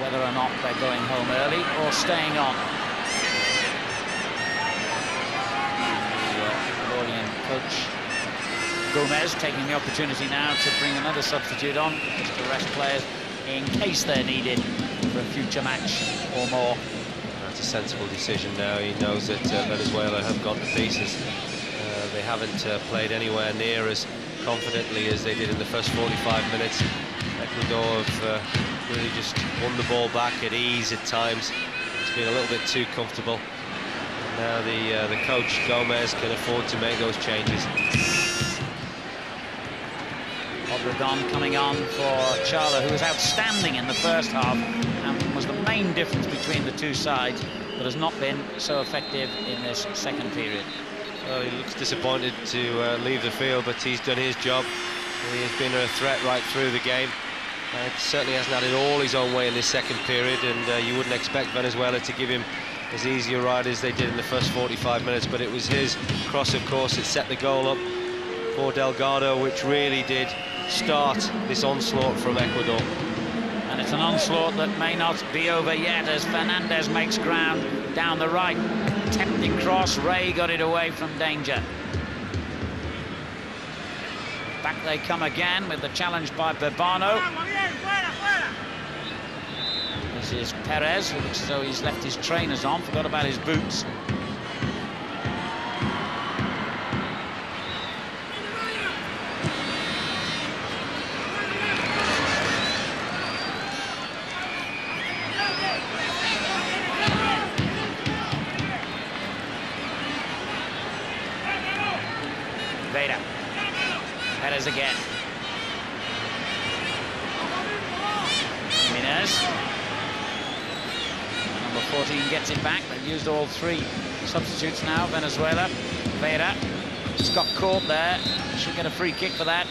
A: whether or not they're going home early or staying on. The Ecuadorian coach Gomez taking the opportunity now to bring another substitute on, just to rest players in case they're needed for a future match or more.
B: That's a sensible decision now. He knows that Venezuela have gone to pieces. They haven't played anywhere near as confidently as they did in the first 45 minutes. Ecuador have really just won the ball back at ease at times. It's been a little bit too comfortable. And now the coach Gomez can afford to make those changes.
A: Obregon coming on for Charla, who was outstanding in the first half and was the main difference between the two sides, but has not been so effective in this second period.
B: Well, he looks disappointed to leave the field, but he's done his job. He has been a threat right through the game. Certainly hasn't had it all his own way in this second period, and you wouldn't expect Venezuela to give him as easy a ride as they did in the first 45 minutes, but it was his cross, of course, that set the goal up for Delgado, which really did start this onslaught from Ecuador.
A: And it's an onslaught that may not be over yet as Fernandez makes ground down the right. Tempting cross, Ray got it away from danger. Back they come again with the challenge by Bebano. This is Perez, who looks as though he's left his trainers on, forgot about his boots. Perez again. Jimenez. Number 14 gets it back. They've used all three substitutes now, Venezuela. Vera just got caught there. Should get a free kick for that.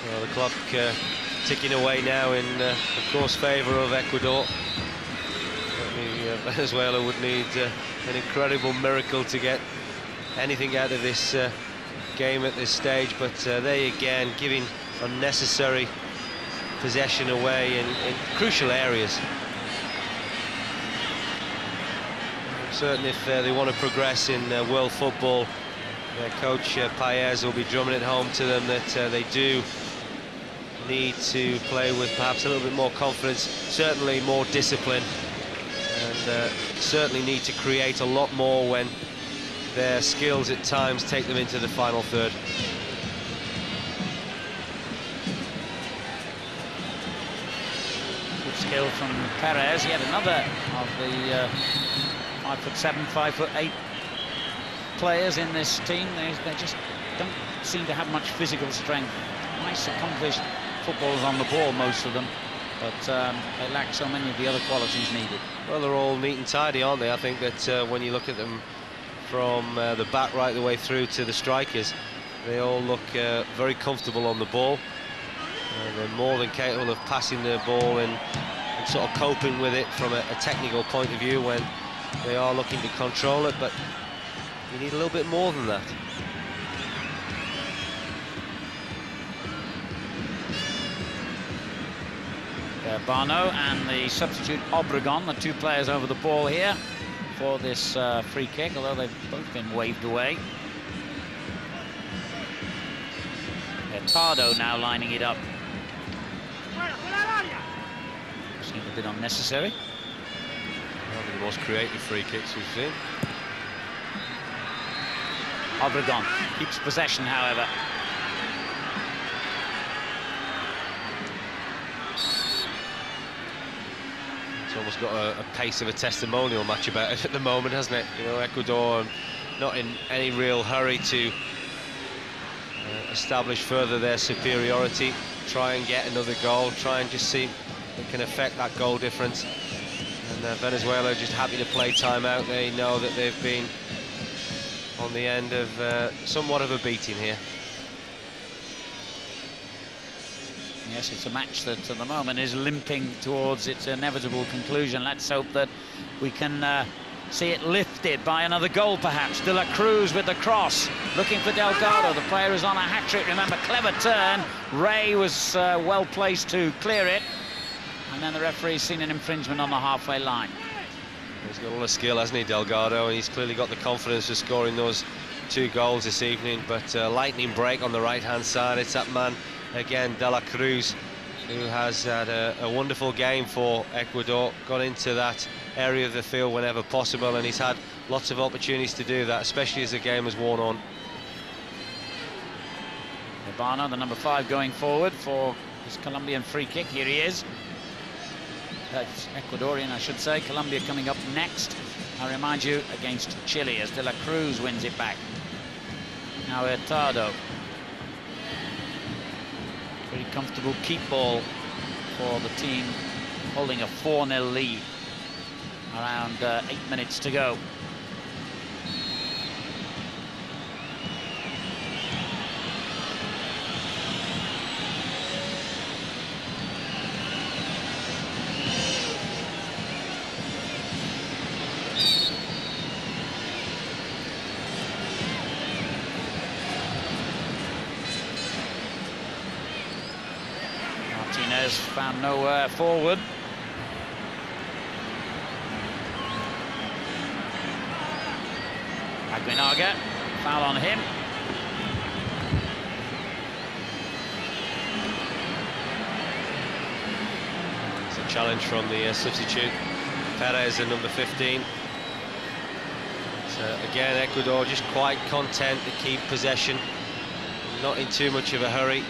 B: Well, the clock ticking away now in, of course, favour of Ecuador. Venezuela would need an incredible miracle to get anything out of this game at this stage, but they again giving unnecessary possession away in crucial areas. Certainly, if they want to progress in world football, their coach Paez will be drumming it home to them that they do need to play with perhaps a little bit more confidence, certainly more discipline, and certainly need to create a lot more when their skills at times take them into the final third.
A: Good skill from Perez. Yet another of the 5'7", 5'8" players in this team. They just don't seem to have much physical strength. Nice, accomplished footballers on the ball, most of them, but they lack so many of the other qualities needed.
B: Well, they're all neat and tidy, aren't they? I think that when you look at them from the back right the way through to the strikers, they all look very comfortable on the ball. They're more than capable of passing the ball and sort of coping with it from a technical point of view when they are looking to control it, but you need a little bit more than that.
A: Bano and the substitute Obregon, the two players over the ball here for this free kick, although they've both been waved away. Tardo now lining it up. Seemed a bit unnecessary.
B: One of the most creative free kicks we've seen.
A: Obregon keeps possession, however.
B: It's almost got a pace of a testimonial match about it at the moment, hasn't it? You know, Ecuador not in any real hurry to establish further their superiority, try and get another goal, try and just see if they can affect that goal difference. And Venezuela just happy to play time out. They know that they've been on the end of somewhat of a beating here.
A: Yes, it's a match that at the moment is limping towards its inevitable conclusion. Let's hope that we can see it lifted by another goal, perhaps. De La Cruz with the cross, looking for Delgado. The player is on a hat-trick, remember, clever turn. Ray was well placed to clear it, and then the referee's seen an infringement on the halfway line.
B: He's got a lot of skill, hasn't he, Delgado, and he's clearly got the confidence of scoring those 2 goals this evening. But lightning break on the right-hand side. It's that man again, De La Cruz, who has had a wonderful game for Ecuador, got into that area of the field whenever possible, and he's had lots of opportunities to do that, especially as the game has worn on.
A: Urbano, the number 5, going forward for his Colombian free kick. Here he is. That's Ecuadorian, I should say. Colombia coming up next. I remind you, against Chile, as De La Cruz wins it back. Now Hurtado. Pretty comfortable keep ball for the team, holding a 4-0 lead. Around 8 minutes to go. Martinez found nowhere forward. Aguinaga, foul on him.
B: It's a challenge from the substitute, Perez, at number 15. So again, Ecuador just quite content to keep possession, not in too much of a hurry.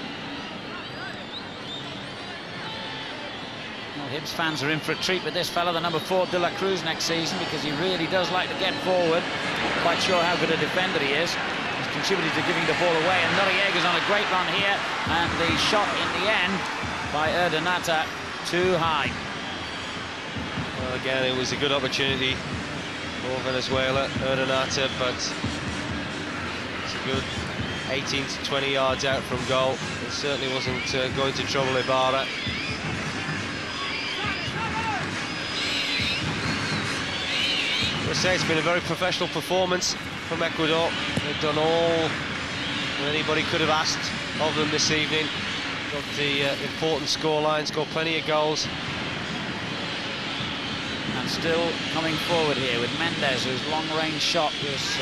A: Well, Hibs fans are in for a treat with this fella, the number 4, De La Cruz, next season, because he really does like to get forward. Not quite sure how good a defender he is. He's contributed to giving the ball away, and Noriega's on a great run here, and the shot in the end by Urdaneta too high.
B: Well, again, it was a good opportunity for Venezuela, Urdaneta, but it's a good 18 to 20 yards out from goal. It certainly wasn't going to trouble Ibarra. I would say it's been a very professional performance from Ecuador. They've done all that anybody could have asked of them this evening. Got the important scoreline, scored plenty of goals.
A: And still coming forward here with Mendes, whose long-range shot was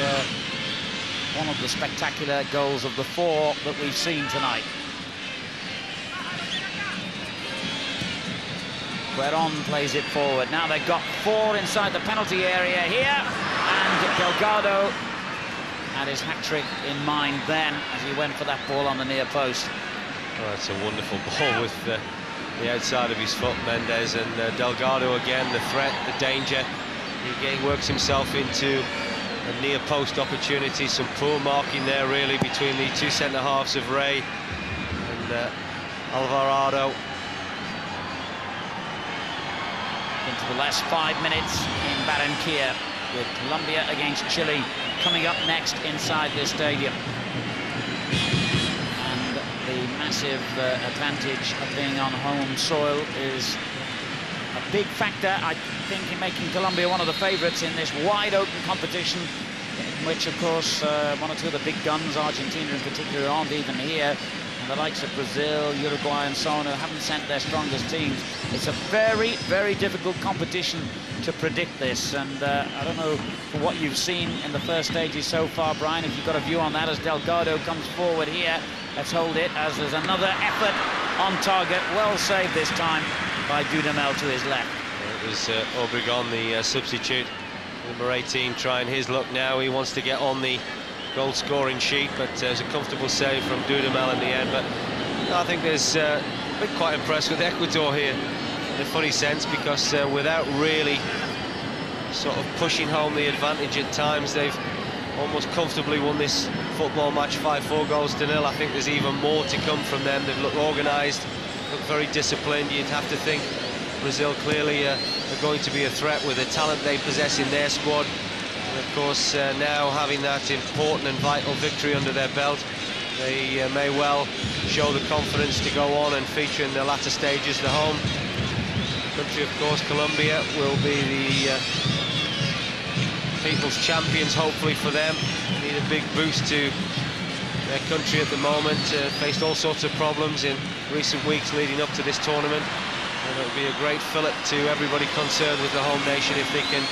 A: one of the spectacular goals of the 4 that we've seen tonight. Gueron plays it forward. Now they've got 4 inside the penalty area here, and Delgado had his hat-trick in mind then as he went for that ball on the near post.
B: Oh, that's a wonderful ball with the outside of his foot, Mendes, and Delgado again, the threat, the danger. He works himself into a near post opportunity. Some poor marking there really between the 2 centre-halves of Ray and Alvarado.
A: Into the last 5 minutes in Barranquilla, with Colombia against Chile coming up next inside this stadium. And the massive advantage of being on home soil is a big factor, I think, in making Colombia one of the favourites in this wide-open competition, in which, of course, 1 or 2 of the big guns, Argentina in particular, aren't even here. And the likes of Brazil, Uruguay and so on, who haven't sent their strongest teams. It's a very, very difficult competition to predict this. And I don't know, for what you've seen in the first stages so far, Brian, if you've got a view on that as Delgado comes forward here. Let's hold it as there's another effort on target. Well saved this time by Dudamel to his left.
B: It was Obregon, the substitute, number 18, trying his luck now. He wants to get on the goal-scoring sheet, but it was a comfortable save from Dudamel in the end. But I think there's been quite impressed with Ecuador here in a funny sense, because without really sort of pushing home the advantage at times, they've almost comfortably won this football match 5-4 goals to nil. I think there's even more to come from them. They've looked organised, looked very disciplined. You'd have to think Brazil clearly are going to be a threat with the talent they possess in their squad. And of course, now having that important and vital victory under their belt, they may well show the confidence to go on and feature in the latter stages. The home country, of course, Colombia, will be the people's champions, hopefully for them. They need a big boost to their country at the moment. Faced all sorts of problems in recent weeks leading up to this tournament. And it'll be a great fillip to everybody concerned with the home nation if they can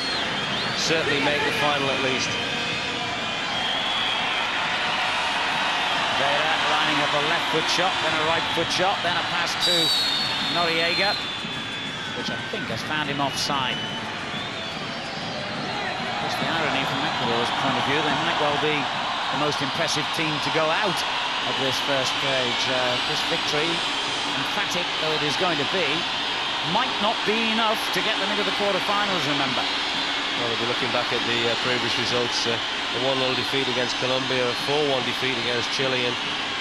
B: certainly make the final at least.
A: Vera lining up a left foot shot, then a right foot shot, then a pass to Noriega, which I think has found him offside. That's the irony from Ecuador's point of view. They might well be the most impressive team to go out of this first stage. This victory, emphatic though it is going to be, might not be enough to get them into the quarter-finals, remember.
B: Well, we'll be looking back at the previous results, a 1-0 defeat against Colombia, a 4-1 defeat against Chile, and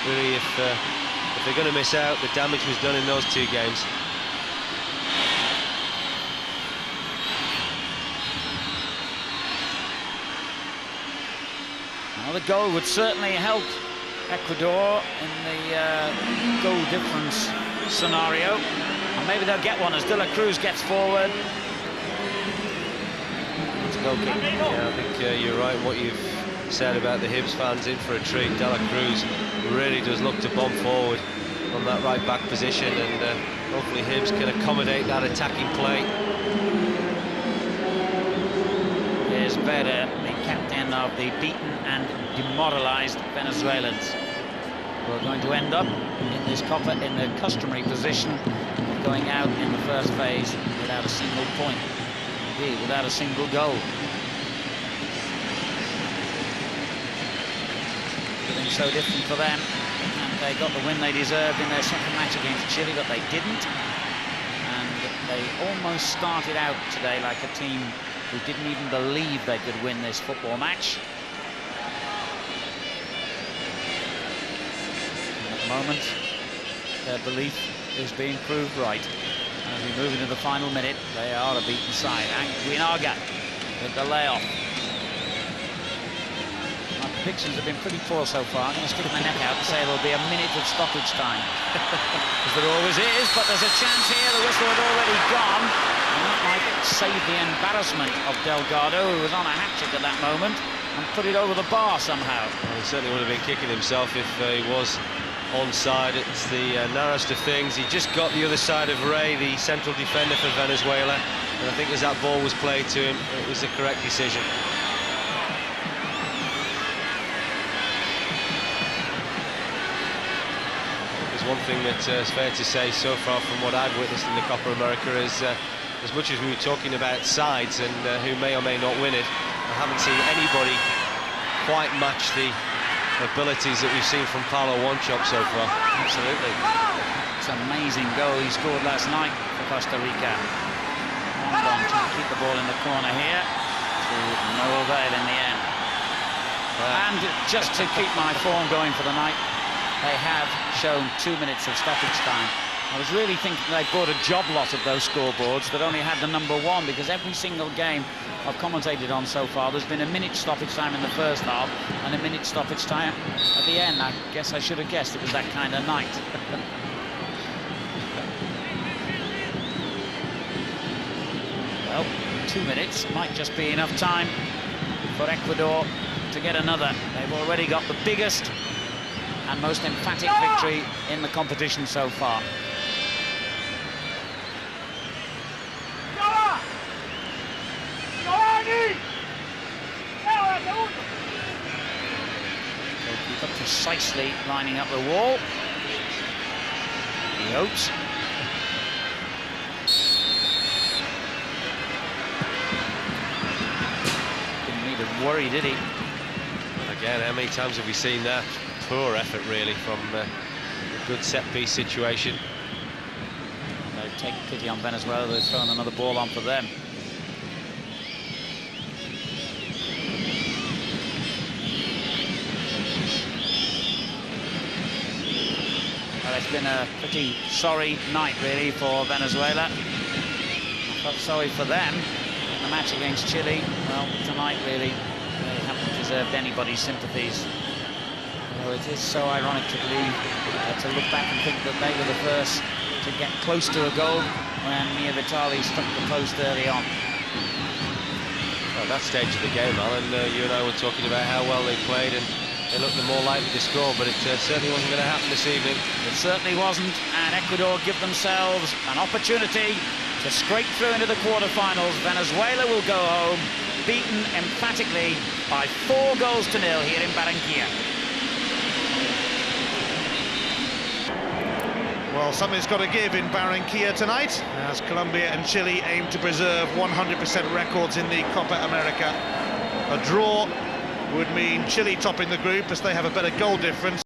B: really if they're going to miss out, the damage was done in those 2 games.
A: Well, the goal would certainly help Ecuador in the goal difference scenario, and maybe they'll get one as De La Cruz gets forward.
B: Yeah, I think you're right in what you've said about the Hibs fans in for a treat. De La Cruz really does look to bomb forward on that right back position, and hopefully Hibs can accommodate that attacking play.
A: Here's Vera, the captain of the beaten and demoralised Venezuelans, who are going to end up in this Copa in the customary position of going out in the first phase without a single point. Indeed, without a single goal. Everything so different for them, and they got the win they deserved in their second match against Chile, but they didn't. And they almost started out today like a team who didn't even believe they could win this football match. And at the moment, their belief is being proved right. As we move into the final minute, they are a beaten side. And Guinaga with the layoff. predictions have been pretty poor so far. I'm going to stick my neck out and say there'll be a minute of stoppage time. As there always is, but there's a chance here. The whistle had already gone. And that might save the embarrassment of Delgado, who was on a hat-trick at that moment, and put it over the bar somehow.
B: Well, he certainly would have been kicking himself if he was onside. It's the narrowest of things. He just got the other side of Ray, the central defender for Venezuela, and I think as that ball was played to him, it was the correct decision. There's one thing that is fair to say so far from what I've witnessed in the Copa America is, as much as we were talking about sides and who may or may not win it, I haven't seen anybody quite match the abilities that we've seen from Paulo Wanchope so far.
A: Absolutely. It's an amazing goal he scored last night for Costa Rica. Trying to keep the ball in the corner here, to no avail in the end. And just to keep my form going for the night, they have shown 2 minutes of stoppage time. I was really thinking they bought a job lot of those scoreboards that only had the number 1, because every single game I've commentated on so far, there's been a minute stoppage time in the first half and a minute stoppage time at the end. I guess I should have guessed it was that kind of night. Well, 2 minutes might just be enough time for Ecuador to get another. They've already got the biggest and most emphatic victory in the competition so far. Goalkeeper precisely lining up the wall. He hopes. Didn't need to worry, did he?
B: Again, how many times have we seen that? Poor effort, really, from a good set-piece situation.
A: They've taken pity on Venezuela. They've thrown another ball on for them. Well, it's been a pretty sorry night, really, for Venezuela. I felt sorry for them in the match against Chile. Well, tonight, really, they haven't deserved anybody's sympathies. Well, it is so ironic to believe, to look back and think that they were the first to get close to a goal when Mia Vitali struck the post early on.
B: Well, at that stage of the game, Alan, you and I were talking about how well they played, and they looked the more likely to score, but it certainly wasn't going to happen this evening.
A: It certainly wasn't, and Ecuador give themselves an opportunity to scrape through into the quarterfinals. Venezuela will go home, beaten emphatically by 4-0 here in Barranquilla.
C: Well, something's got to give in Barranquilla tonight, as Colombia and Chile aim to preserve 100% records in the Copa America. A draw would mean Chile topping the group, as they have a better goal difference.